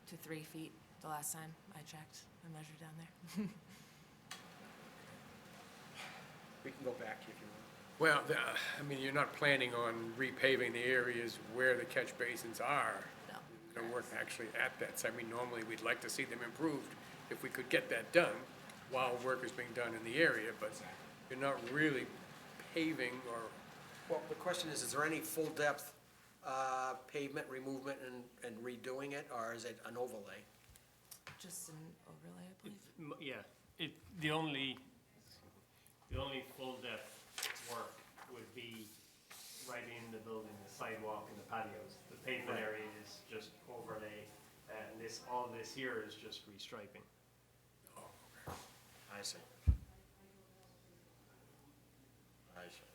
Speaker 14: to 3 feet the last time I checked and measured down there.
Speaker 1: We can go back if you want.
Speaker 7: Well, I mean, you're not planning on repaving the areas where the catch basins are.
Speaker 14: No.
Speaker 7: The work actually at that site. I mean, normally we'd like to see them improved if we could get that done while work is being done in the area, but you're not really paving or.
Speaker 1: Well, the question is there any full-depth pavement removement and redoing it, or is it an overlay?
Speaker 14: Just an overlay, I believe.
Speaker 15: Yeah, the only full depth work would be right in the building, the sidewalk and the patios. The pavement area is just overlay, and all this here is just restriping.
Speaker 1: Oh, okay. I see. I see.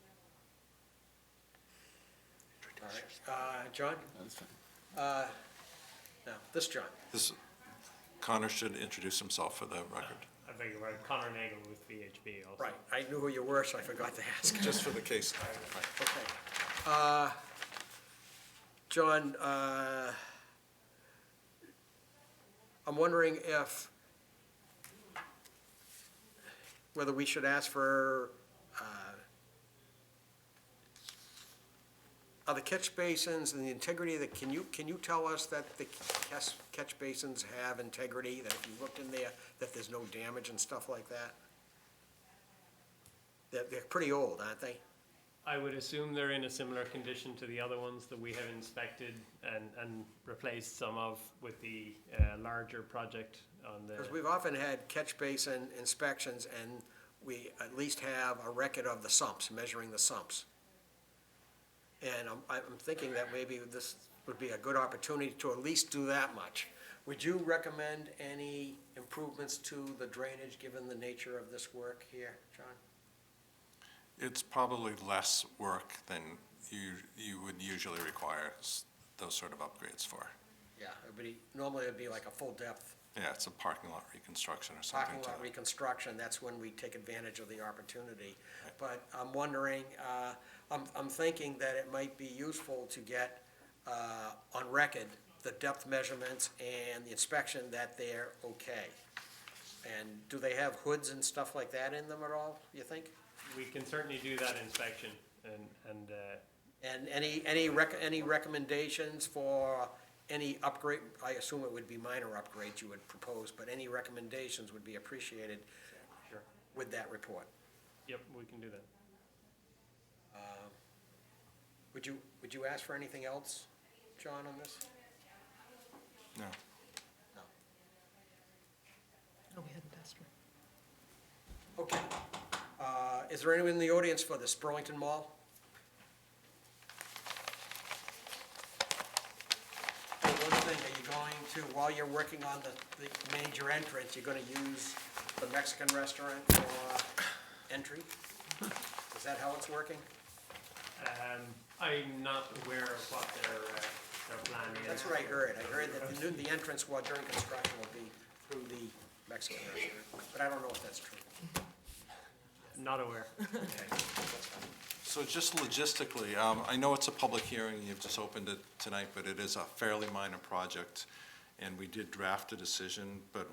Speaker 1: All right, John?
Speaker 2: That's fine.
Speaker 1: No, this John.
Speaker 2: Connor should introduce himself for the record.
Speaker 15: I beg your pardon, Connor Nagel with VHB also.
Speaker 1: Right, I knew who you were, so I forgot to ask.
Speaker 2: Just for the case.
Speaker 1: Okay. John, I'm wondering whether we should ask for, are the catch basins and the integrity of can you tell us that the catch basins have integrity, that if you looked in there, that there's no damage and stuff like that? They're pretty old, aren't they?
Speaker 15: I would assume they're in a similar condition to the other ones that we have inspected and replaced some of with the larger project on the.
Speaker 1: Because we've often had catch basin inspections, and we at least have a record of the sumps, measuring the sumps. And I'm thinking that maybe this would be a good opportunity to at least do that much. Would you recommend any improvements to the drainage, given the nature of this work here, John?
Speaker 2: It's probably less work than you would usually require those sort of upgrades for.
Speaker 1: Yeah, normally it'd be like a full depth
Speaker 2: Yeah, it's a parking lot reconstruction or something.
Speaker 1: parking lot reconstruction. That's when we take advantage of the opportunity. But I'm wondering, I'm thinking that it might be useful to get on record the depth measurements and the inspection that they're okay. And do they have hoods and stuff like that in them at all, you think?
Speaker 15: We can certainly do that inspection and
Speaker 1: And any recommendations for any upgrade? I assume it would be minor upgrades you would propose, but any recommendations would be appreciated with that report.
Speaker 15: yep, we can do that.
Speaker 1: Would you ask for anything else, John, on this?
Speaker 2: No.
Speaker 1: No.
Speaker 4: No, we hadn't asked her.
Speaker 1: Okay. Is there anyone in the audience for this Burlington Mall? One thing, are you going to, while you're working on the major entrance, you're gonna use the Mexican restaurant for entry? Is that how it's working?
Speaker 15: I'm not aware of what their plan is.
Speaker 1: That's what I heard. I heard that the entrance during construction will be through the Mexican restaurant, but I don't know if that's true.
Speaker 15: Not aware.
Speaker 2: So just logistically, I know it's a public hearing, you've just opened it tonight, but it is a fairly minor project, and we did draft a decision, but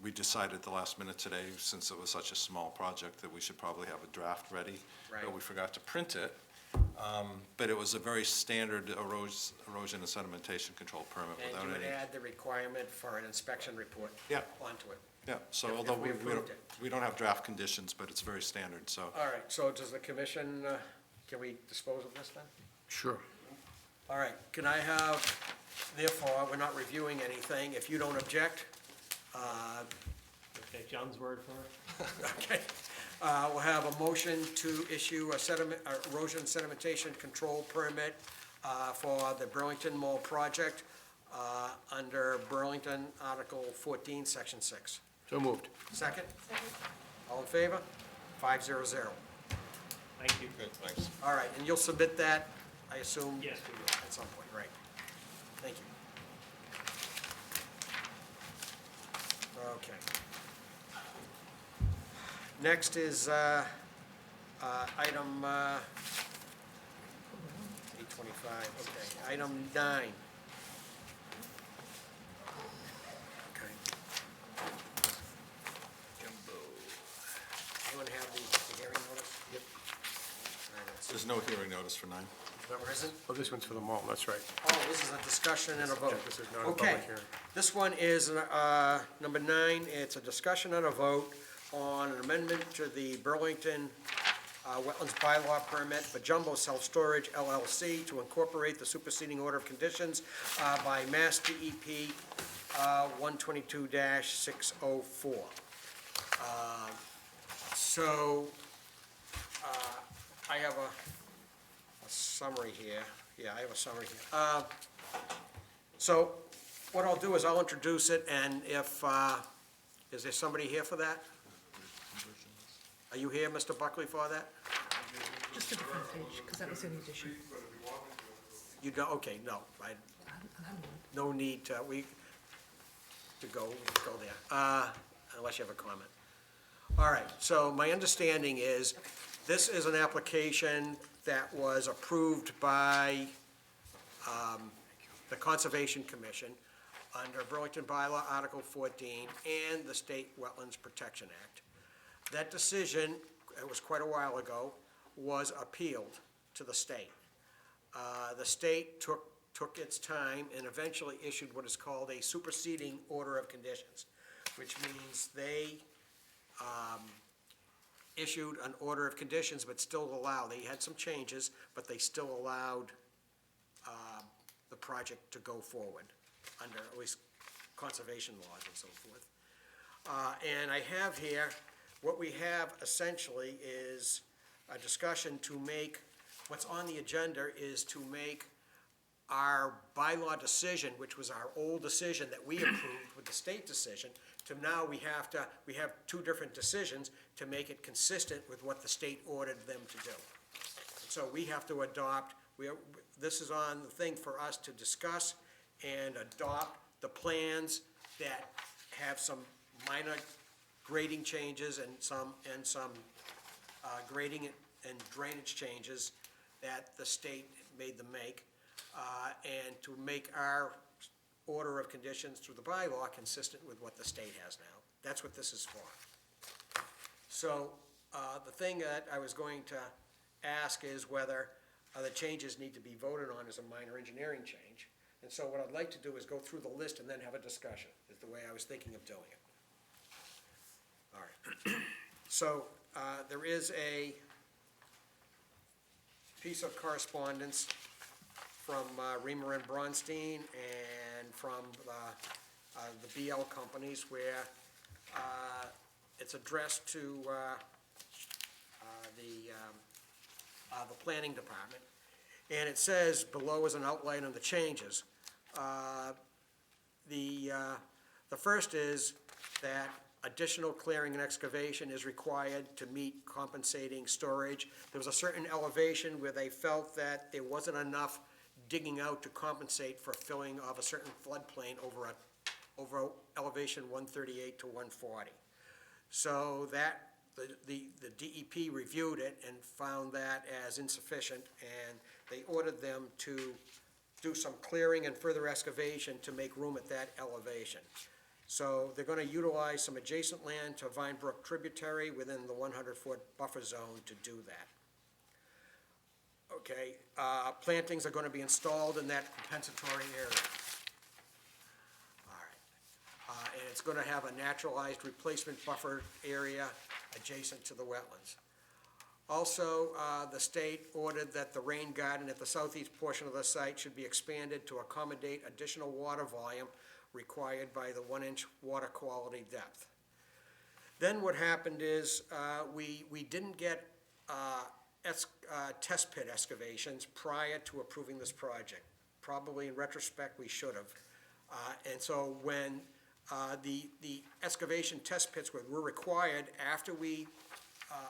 Speaker 2: we decided at the last minute today, since it was such a small project, that we should probably have a draft ready.
Speaker 1: Right.
Speaker 2: But we forgot to print it. But it was a very standard erosion and sedimentation control permit
Speaker 1: And
Speaker 2: without
Speaker 1: you would
Speaker 2: any.
Speaker 1: add the requirement for an inspection report
Speaker 2: Yeah.
Speaker 1: onto it.
Speaker 2: Yeah, so
Speaker 1: if
Speaker 2: although
Speaker 1: we approved
Speaker 2: we don't have draft conditions, but it's very standard, so.
Speaker 1: All right, so does the commission, can we dispose of this then?
Speaker 6: Sure.
Speaker 1: All right, can I have, therefore, we're not reviewing anything, if you don't object,
Speaker 15: Okay, John's word for it.
Speaker 1: okay, we'll have a motion to issue a erosion sedimentation control permit for the Burlington Mall project under Burlington, Article 14, Section 6.
Speaker 7: So moved.
Speaker 1: Second? All in favor? 500.
Speaker 15: Thank you.
Speaker 2: Good, thanks.
Speaker 1: All right, and you'll submit that, I assume?
Speaker 15: Yes, we will.
Speaker 1: At some point, right. Thank you. Okay. Next is item 825, okay, item 9. Okay. Anyone have the hearing notice? Yep.
Speaker 2: There's no hearing notice for 9.
Speaker 1: There isn't?
Speaker 7: Oh, this one's for the mall, that's right.
Speaker 1: Oh, this is a discussion and a vote.
Speaker 7: This is not a
Speaker 1: Okay.
Speaker 7: public hearing.
Speaker 1: This one is number 9. It's a discussion and a vote on an amendment to the Burlington Wetlands Bylaw Permit for Jumbo Self-Storage LLC to incorporate the superseding order of conditions by Mass DEP 122-604. So, I have a summary here. Yeah, I have a summary here. So, what I'll do is I'll introduce it, and if, is there somebody here for that? Are you here, Mr. Buckley, for that?
Speaker 4: Just a different page, because that was the only addition.
Speaker 1: You don't, okay, no, no need to, to go there, unless you have a comment. All right, so my understanding is, this is an application that was approved by the Conservation Commission under Burlington Bylaw Article 14 and the State Wetlands Protection Act. That decision, it was quite a while ago, was appealed to the state. The state took its time and eventually issued what is called a superseding order of conditions, which means they issued an order of conditions, but still allowed, they had some changes, but they still allowed the project to go forward under at least conservation laws and so forth. And I have here, what we have essentially is a discussion to make, what's on the agenda is to make our bylaw decision, which was our old decision that we approved with the state decision, to now we have two different decisions to make it consistent with what the state ordered them to do. So we have to adopt, this is on the thing for us to discuss and adopt the plans that have some minor grading changes and some grading and drainage changes that the state made them make, and to make our order of conditions through the bylaw consistent with what the state has now. That's what this is for. So, the thing that I was going to ask is whether the changes need to be voted on as a minor engineering change. And so what I'd like to do is go through the list and then have a discussion, is the way I was thinking of doing it. All right. So, there is a piece of correspondence from Reamer and Bronstein and from the BL companies where it's addressed to the planning department. And it says, below is an outline of the changes. The first is that additional clearing and excavation is required to meet compensating storage. There was a certain elevation where they felt that there wasn't enough digging out to compensate for filling of a certain floodplain over elevation 138 to 140. So that, the DEP reviewed it and found that as insufficient, and they ordered them to do some clearing and further excavation to make room at that elevation. So they're gonna utilize some adjacent land to Vine Brook tributary within the 100-foot buffer zone to do that. Okay, plantings are gonna be installed in that compensatory area. All right, and it's gonna have a naturalized replacement buffer area adjacent to the wetlands. Also, the state ordered that the rain garden at the southeast portion of the site should be expanded to accommodate additional water volume required by the 1-inch water quality depth. Then what happened is, we didn't get test pit excavations prior to approving this project. Probably in retrospect, we should have. And so when the excavation test pits were required after we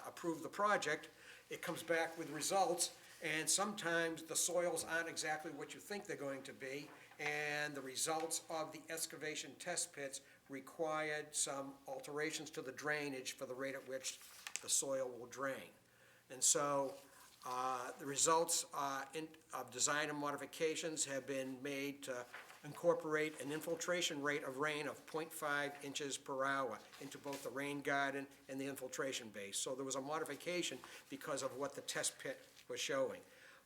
Speaker 1: approved the project, it comes back with results, and sometimes the soils aren't exactly what you think they're going to be, and the results of the excavation test pits required some alterations to the drainage for the rate at which the soil will drain. And so the results of design and modifications have been made to incorporate an infiltration rate of rain of 0.5 inches per hour into both the rain garden and the infiltration base. So there was a modification because of what the test pit was showing.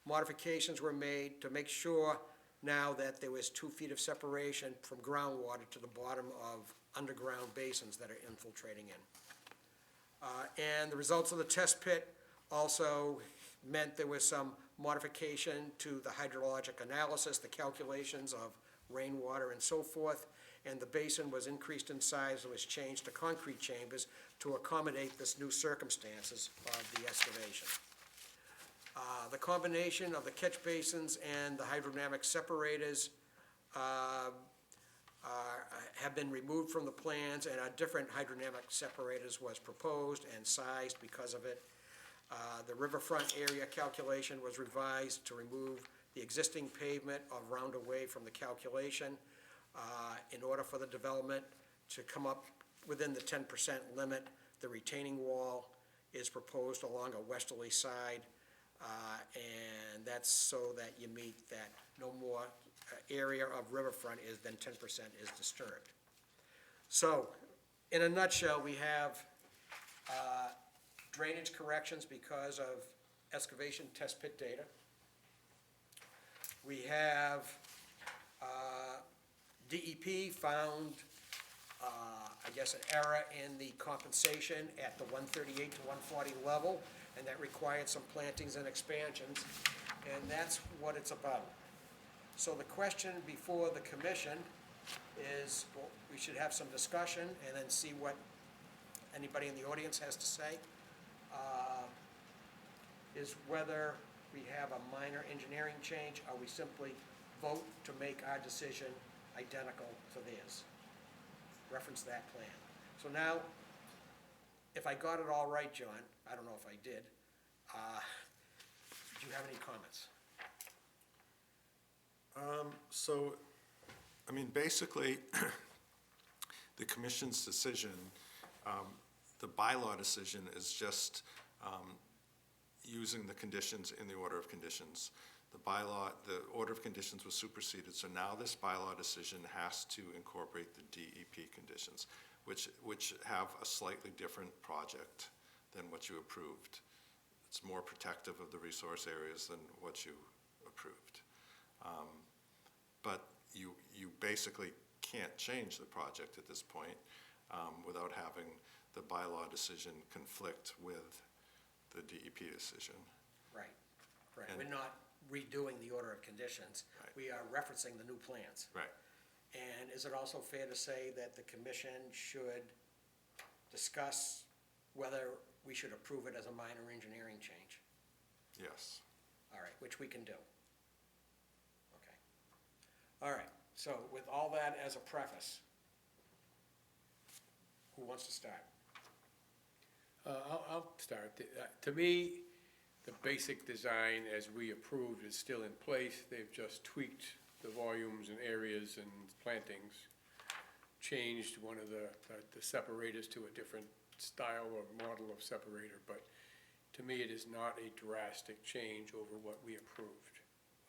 Speaker 1: Modifications were made to make sure now that there was 2 feet of separation from groundwater to the bottom of underground basins that are infiltrating in. And the results of the test pit also meant there was some modification to the hydrologic analysis, the calculations of rainwater and so forth, and the basin was increased in size and was changed to concrete chambers to accommodate this new circumstances of the excavation. The combination of the catch basins and the hydrodynamic separators have been removed from the plans, and a different hydrodynamic separators was proposed and sized because of it. The riverfront area calculation was revised to remove the existing pavement of Roundaway from the calculation. In order for the development to come up within the 10% limit, the retaining wall is proposed along a westerly side, and that's so that you meet that no more area of riverfront is than 10% is disturbed. So, in a nutshell, we have drainage corrections because of excavation test pit data. We have DEP found, I guess, an error in the compensation at the 138 to 140 level, and that required some plantings and expansions, and that's what it's about. So the question before the commission is, well, we should have some discussion and then see what anybody in the audience has to say, is whether we have a minor engineering change, or we simply vote to make our decision identical to theirs. Reference that plan. So now, if I got it all right, John, I don't know if I did, do you have any comments?
Speaker 2: So, I mean, basically, the commission's decision, the bylaw decision is just using the conditions in the order of conditions. The bylaw, the order of conditions was superseded, so now this bylaw decision has to incorporate the DEP conditions, which have a slightly different project than what you approved. It's more protective of the resource areas than what you approved. But you basically can't change the project at this point without having the bylaw decision conflict with the DEP decision.
Speaker 1: Right.
Speaker 2: And-
Speaker 1: We're not redoing the order of conditions.
Speaker 2: Right.
Speaker 1: We are referencing the new plans.
Speaker 2: Right.
Speaker 1: And is it also fair to say that the commission should discuss whether we should approve it as a minor engineering change?
Speaker 2: Yes.
Speaker 1: All right, which we can do. Okay. All right, so with all that as a preface, who wants to start?
Speaker 7: I'll start. To me, the basic design as we approved is still in place. They've just tweaked the volumes and areas and plantings, changed one of the separators to a different style or model of separator, but to me, it is not a drastic change over what we approved.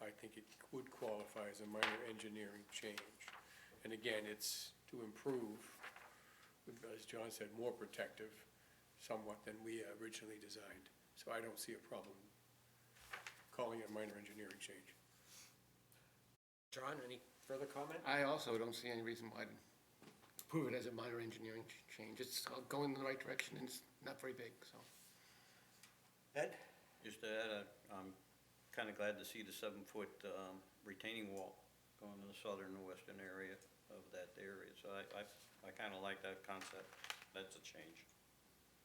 Speaker 7: I think it would qualify as a minor engineering change. And again, it's to improve, as John said, more protective somewhat than we originally designed. So I don't see a problem calling it a minor engineering change.
Speaker 1: John, any further comment?
Speaker 6: I also don't see any reason why to approve it as a minor engineering change. It's going in the right direction and it's not very big, so.
Speaker 1: Ed?
Speaker 5: Just to add, I'm kind of glad to see the 7-foot retaining wall going to the southern and western area of that area. So I kind of like that concept. That's a change.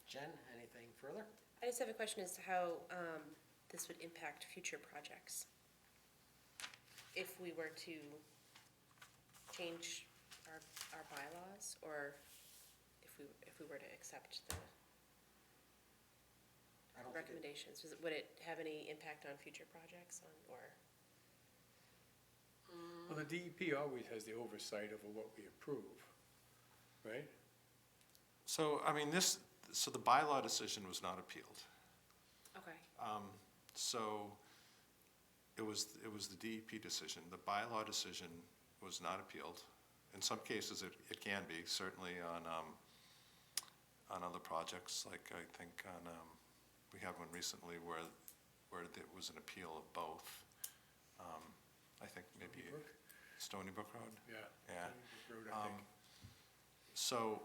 Speaker 1: Jen, anything further?
Speaker 9: I just have a question as to how this would impact future projects. If we were to change our bylaws, or if we were to accept the
Speaker 1: I don't think it-
Speaker 9: recommendations? Would it have any impact on future projects or?
Speaker 7: Well, the DEP always has the oversight over what we approve, right?
Speaker 2: So, I mean, so the bylaw decision was not appealed.
Speaker 9: Okay.
Speaker 2: So it was the DEP decision. The bylaw decision was not appealed. In some cases, it can be, certainly on other projects, like I think we had one recently where there was an appeal of both. I think maybe Stony Brook Road?
Speaker 7: Yeah.
Speaker 2: Yeah.
Speaker 7: Road, I think.
Speaker 2: So,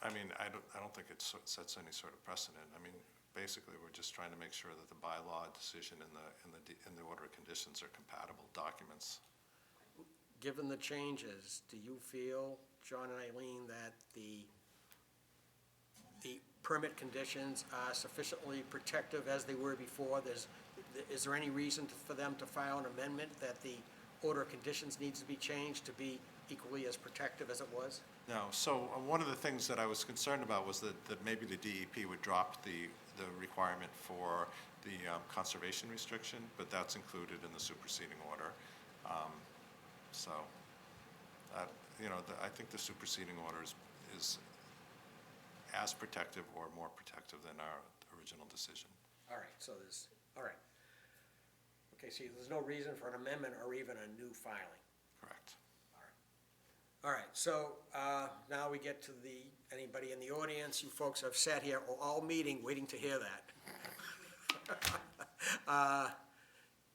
Speaker 2: I mean, I don't think it sets any sort of precedent. I mean, basically, we're just trying to make sure that the bylaw decision and the order of conditions are compatible documents.
Speaker 1: Given the changes, do you feel, John and Eileen, that the permit conditions are sufficiently protective as they were before? Is there any reason for them to file an amendment that the order of conditions needs to be changed to be equally as protective as it was?
Speaker 2: No, so one of the things that I was concerned about was that maybe the DEP would drop the requirement for the conservation restriction, but that's included in the superseding order. So, I think the superseding order is as protective or more protective than our original decision.
Speaker 1: All right, all right. Okay, so there's no reason for an amendment or even a new filing.
Speaker 2: Correct.
Speaker 1: All right, so now we get to anybody in the audience. You folks have sat here all meeting waiting to hear that.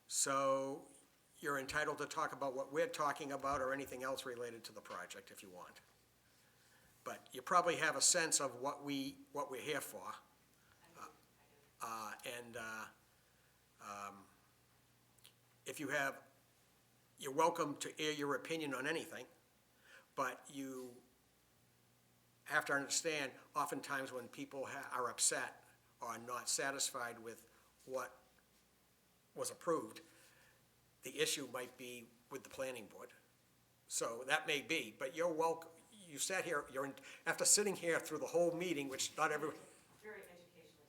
Speaker 1: So you're entitled to talk about what we're talking about or anything else related to the project if you want. But you probably have a sense of what we're here for. If you have, you're welcome to air your opinion on anything, but you have to understand, oftentimes when people are upset or not satisfied with what was approved, the issue might be with the planning board. So that may be, but you're welcome. You sat here, after sitting here through the whole meeting, which not everyone.
Speaker 10: Very educational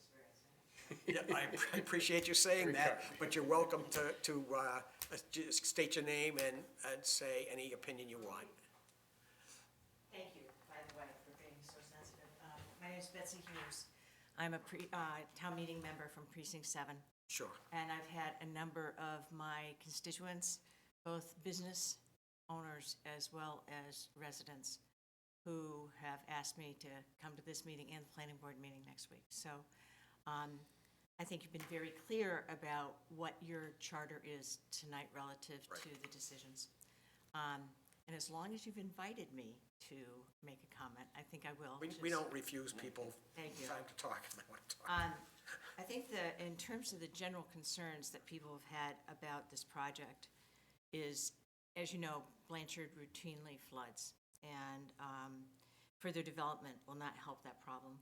Speaker 10: experience.
Speaker 1: Yeah, I appreciate you saying that, but you're welcome to just state your name and say any opinion you want.
Speaker 16: Thank you, by the way, for being so sensitive. My name is Betsy Hughes. I'm a town meeting member from Precinct 7.
Speaker 1: Sure.
Speaker 16: And I've had a number of my constituents, both business owners as well as residents, who have asked me to come to this meeting and the planning board meeting next week. So I think you've been very clear about what your charter is tonight relative to the decisions. And as long as you've invited me to make a comment, I think I will.
Speaker 1: We don't refuse people
Speaker 16: Thank you.
Speaker 1: time to talk if they want to talk.
Speaker 16: I think that in terms of the general concerns that people have had about this project is, as you know, Blanchard routinely floods, and further development will not help that problem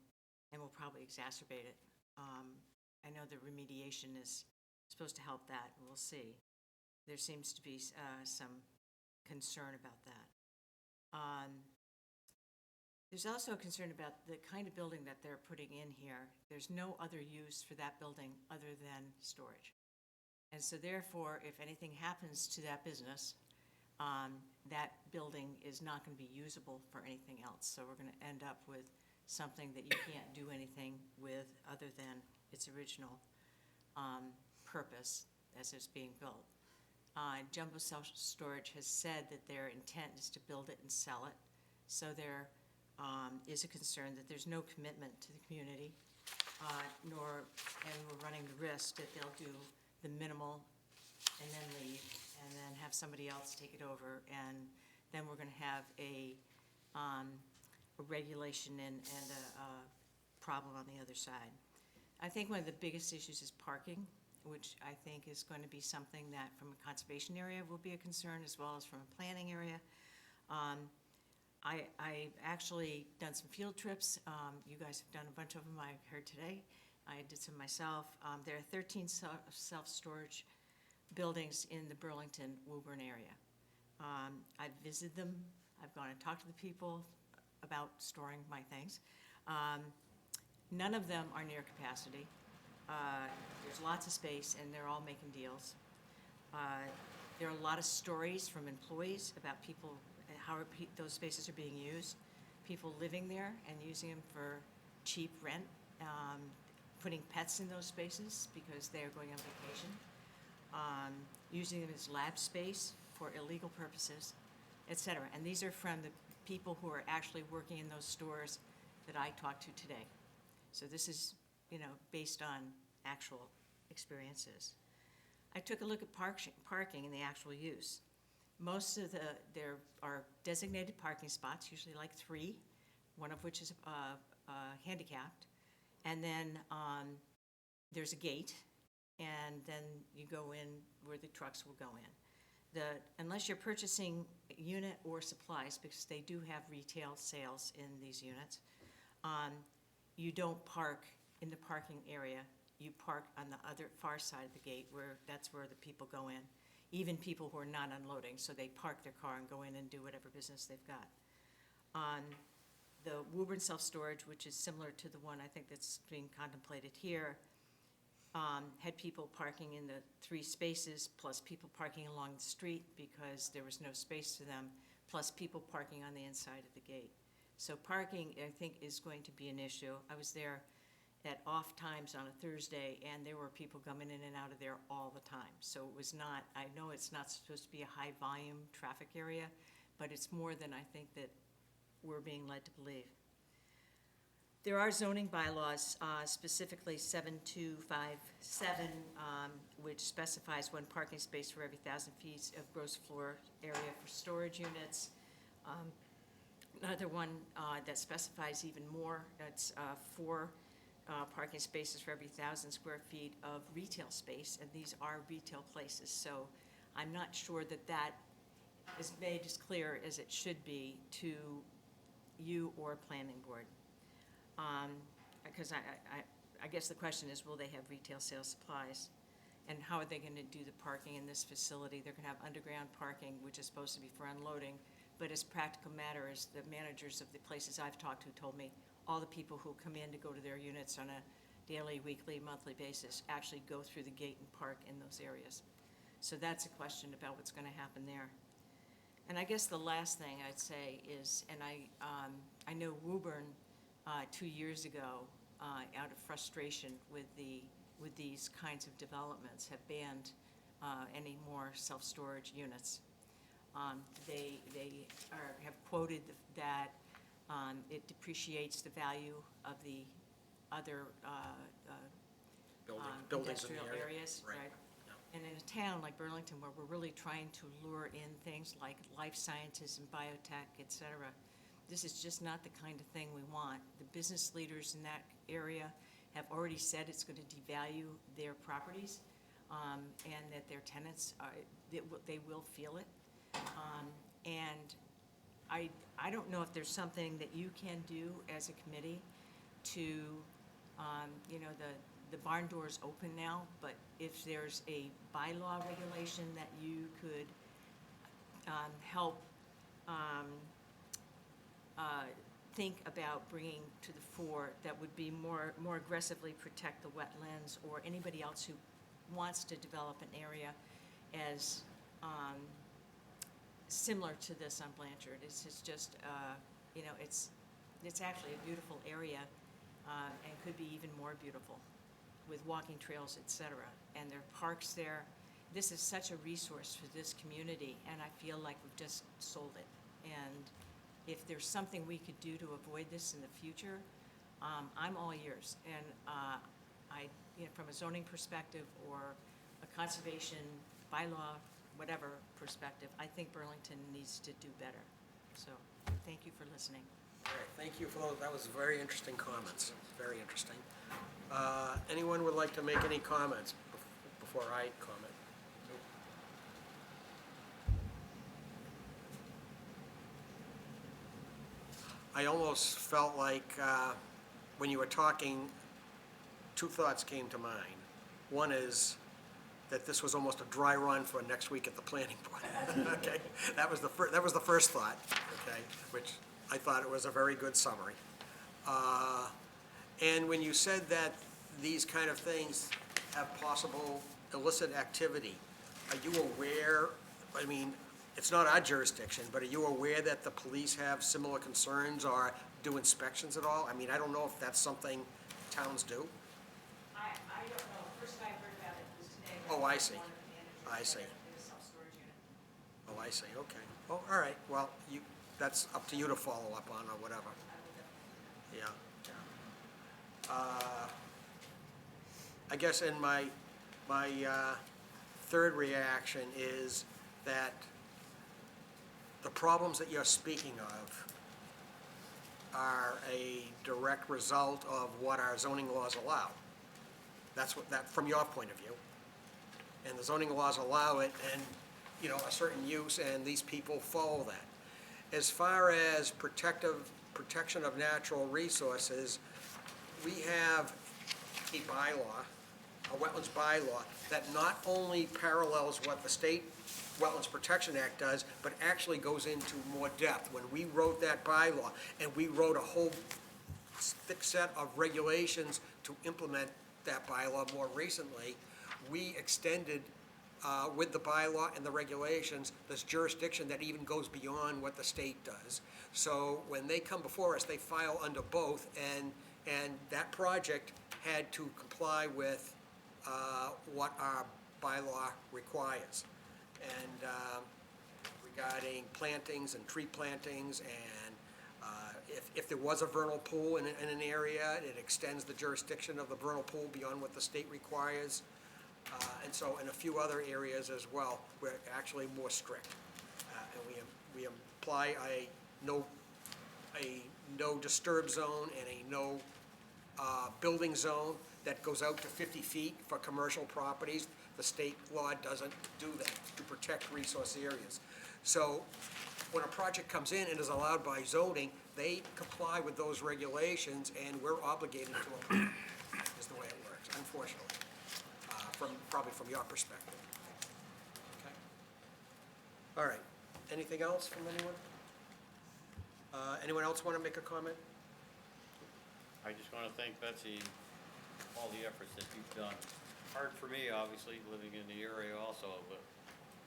Speaker 16: and will probably exacerbate it. I know the remediation is supposed to help that, and we'll see. There seems to be some concern about that. There's also a concern about the kind of building that they're putting in here. There's no other use for that building other than storage. And so therefore, if anything happens to that business, that building is not going to be usable for anything else. So we're going to end up with something that you can't do anything with other than its original purpose as it's being built. Jumbo Self-Storage has said that their intent is to build it and sell it. So there is a concern that there's no commitment to the community, and we're running the risk that they'll do the minimal and then leave, and then have somebody else take it over, and then we're going to have a regulation and a problem on the other side. I think one of the biggest issues is parking, which I think is going to be something that from a conservation area will be a concern, as well as from a planning area. I actually done some field trips. You guys have done a bunch of them, I heard today. I did some myself. There are 13 self-storage buildings in the Burlington-Woburn area. I've visited them, I've gone and talked to the people about storing my things. None of them are near capacity. There's lots of space, and they're all making deals. There are a lot of stories from employees about people, and how those spaces are being used, people living there and using them for cheap rent, putting pets in those spaces because they're going on vacation, using them as lab space for illegal purposes, et cetera. And these are from the people who are actually working in those stores that I talked to today. So this is, based on actual experiences. I took a look at parking and the actual use. Most of there are designated parking spots, usually like 3, one of which is handicapped. And then there's a gate, and then you go in where the trucks will go in. Unless you're purchasing a unit or supplies, because they do have retail sales in these units, you don't park in the parking area. You park on the other far side of the gate, that's where the people go in, even people who are not unloading, so they park their car and go in and do whatever business they've got. The Woburn self-storage, which is similar to the one I think that's being contemplated here, had people parking in the 3 spaces, plus people parking along the street because there was no space for them, plus people parking on the inside of the gate. So parking, I think, is going to be an issue. I was there at off times on a Thursday, and there were people coming in and out of there all the time. So it was not, I know it's not supposed to be a high-volume traffic area, but it's more than I think that we're being led to believe. There are zoning bylaws, specifically 7257, which specifies 1 parking space for every 1,000 feet of gross floor area for storage units. Another one that specifies even more, that's 4 parking spaces for every 1,000 square feet of retail space, and these are retail places. So I'm not sure that that is made as clear as it should be to you or planning board. Because I guess the question is, will they have retail sales supplies? And how are they going to do the parking in this facility? They're going to have underground parking, which is supposed to be for unloading, but as practical matter, as the managers of the places I've talked to told me, all the people who come in to go to their units on a daily, weekly, monthly basis actually go through the gate and park in those areas. So that's a question about what's going to happen there. And I guess the last thing I'd say is, and I know Woburn 2 years ago, out of frustration with these kinds of developments, have banned any more self-storage units. They have quoted that it depreciates the value of the other
Speaker 1: buildings in the
Speaker 16: industrial
Speaker 1: area.
Speaker 16: areas,
Speaker 1: Right.
Speaker 16: right? And in a town like Burlington, where we're really trying to lure in things like life sciences and biotech, et cetera, this is just not the kind of thing we want. The business leaders in that area have already said it's going to devalue their properties, and that their tenants, they will feel it. And I don't know if there's something that you can do as a committee to, the barn door's open now, but if there's a bylaw regulation that you could help think about bringing to the fore, that would be more aggressively protect the wetlands or anybody else who wants to develop an area as similar to this on Blanchard. It's just, it's actually a beautiful area, and could be even more beautiful with walking trails, et cetera. And there are parks there. This is such a resource for this community, and I feel like we've just sold it. And if there's something we could do to avoid this in the future, I'm all ears. And from a zoning perspective or a conservation bylaw, whatever perspective, I think Burlington needs to do better. So, thank you for listening.
Speaker 1: All right, thank you for those. That was very interesting comments, very interesting. Anyone would like to make any comments before I comment? I almost felt like when you were talking, 2 thoughts came to mind. One is that this was almost a dry run for next week at the planning board. Okay, that was the first thought, okay, which I thought it was a very good summary. And when you said that these kind of things have possible illicit activity, are you aware, I mean, it's not our jurisdiction, but are you aware that the police have similar concerns or do inspections at all? I mean, I don't know if that's something towns do.
Speaker 16: I don't know, first I heard about it was today.
Speaker 1: Oh, I see.
Speaker 16: One of the managers
Speaker 1: I see.
Speaker 16: said it was a self-storage unit.
Speaker 1: Oh, I see, okay. Oh, all right, well, that's up to you to follow up on or whatever. Yeah, yeah. I guess in my third reaction is that the problems that you're speaking of are a direct result of what our zoning laws allow. That's what, that, from your point of view. And the zoning laws allow it, and, you know, a certain use, and these people follow that. As far as protection of natural resources, we have a bylaw, a wetlands bylaw, that not only parallels what the state Wetlands Protection Act does, but actually goes into more depth. When we wrote that bylaw, and we wrote a whole thick set of regulations to implement that bylaw more recently, we extended, with the bylaw and the regulations, this jurisdiction that even goes beyond what the state does. So when they come before us, they file under both, and that project had to comply with what our bylaw requires. And regarding plantings and tree plantings, and if there was a vernal pool in an area, it extends the jurisdiction of the vernal pool beyond what the state requires. And so in a few other areas as well, we're actually more strict. And we apply a no disturb zone and a no building zone that goes out to 50 feet for commercial properties. The state law doesn't do that to protect resource areas. So when a project comes in and is allowed by zoning, they comply with those regulations, and we're obligated to approve, is the way it works, unfortunately, probably from your perspective. Okay. All right. Anything else from anyone? Anyone else want to make a comment?
Speaker 5: I just want to thank Betsy, all the efforts that you've done. Hard for me, obviously, living in the area also, but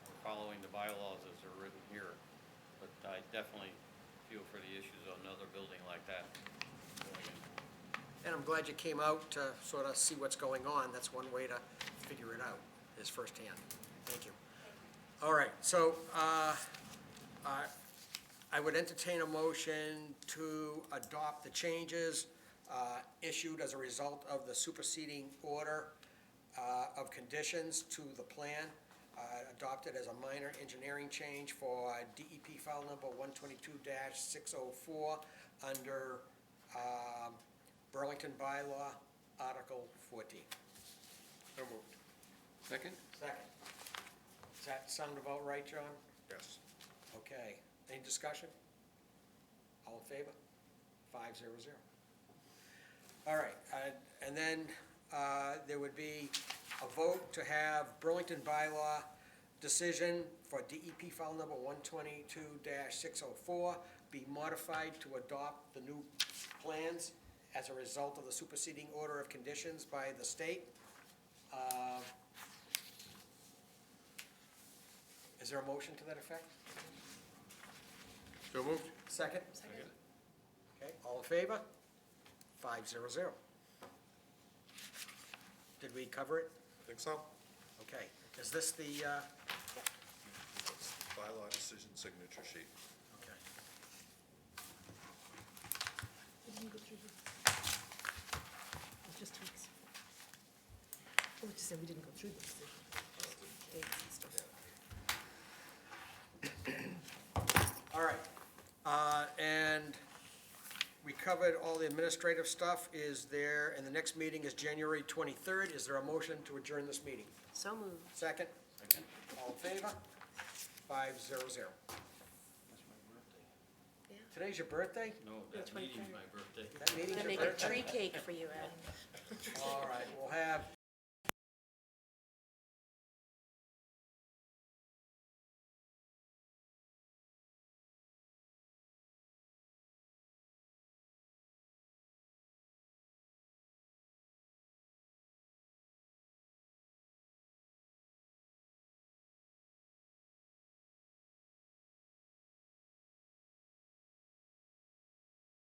Speaker 5: we're following the bylaws as they're written here. But I definitely feel for the issues on another building like that going in.
Speaker 1: And I'm glad you came out to sort of see what's going on. That's one way to figure it out, is firsthand. Thank you. All right, so I would entertain a motion to adopt the changes issued as a result of the superseding order of conditions to the plan, adopted as a minor engineering change for DEP file number 122-604 under Burlington Bylaw, Article 14.
Speaker 2: So moved.
Speaker 6: Second?
Speaker 1: Second. Does that sound about right, John?
Speaker 2: Yes.
Speaker 1: Okay. Any discussion? All in favor? 500. All right, and then there would be a vote to have Burlington Bylaw decision for DEP file number 122-604 be modified to adopt the new plans as a result of the superseding order of conditions by the state. Is there a motion to that effect?
Speaker 2: So moved.
Speaker 1: Second? Second. Okay, all in favor? 500. Did we cover it?
Speaker 2: Think so?
Speaker 1: Okay, is this the,
Speaker 2: Bylaw decision signature sheet.
Speaker 1: okay.
Speaker 4: We didn't go through this. It's just tweaks. Oh, just said we didn't go through this. Dates and stuff.
Speaker 1: All right, and we covered all the administrative stuff. Is there, and the next meeting is January 23rd. Is there a motion to adjourn this meeting?
Speaker 9: So moved.
Speaker 1: Second? Second. All in favor? 500.
Speaker 5: That's my birthday.
Speaker 1: Today's your birthday?
Speaker 5: No, that meeting's my birthday.
Speaker 1: That meeting's
Speaker 9: Gonna
Speaker 1: your
Speaker 9: make a
Speaker 1: birthday?
Speaker 9: tree cake for you, Ed.
Speaker 1: All right, we'll have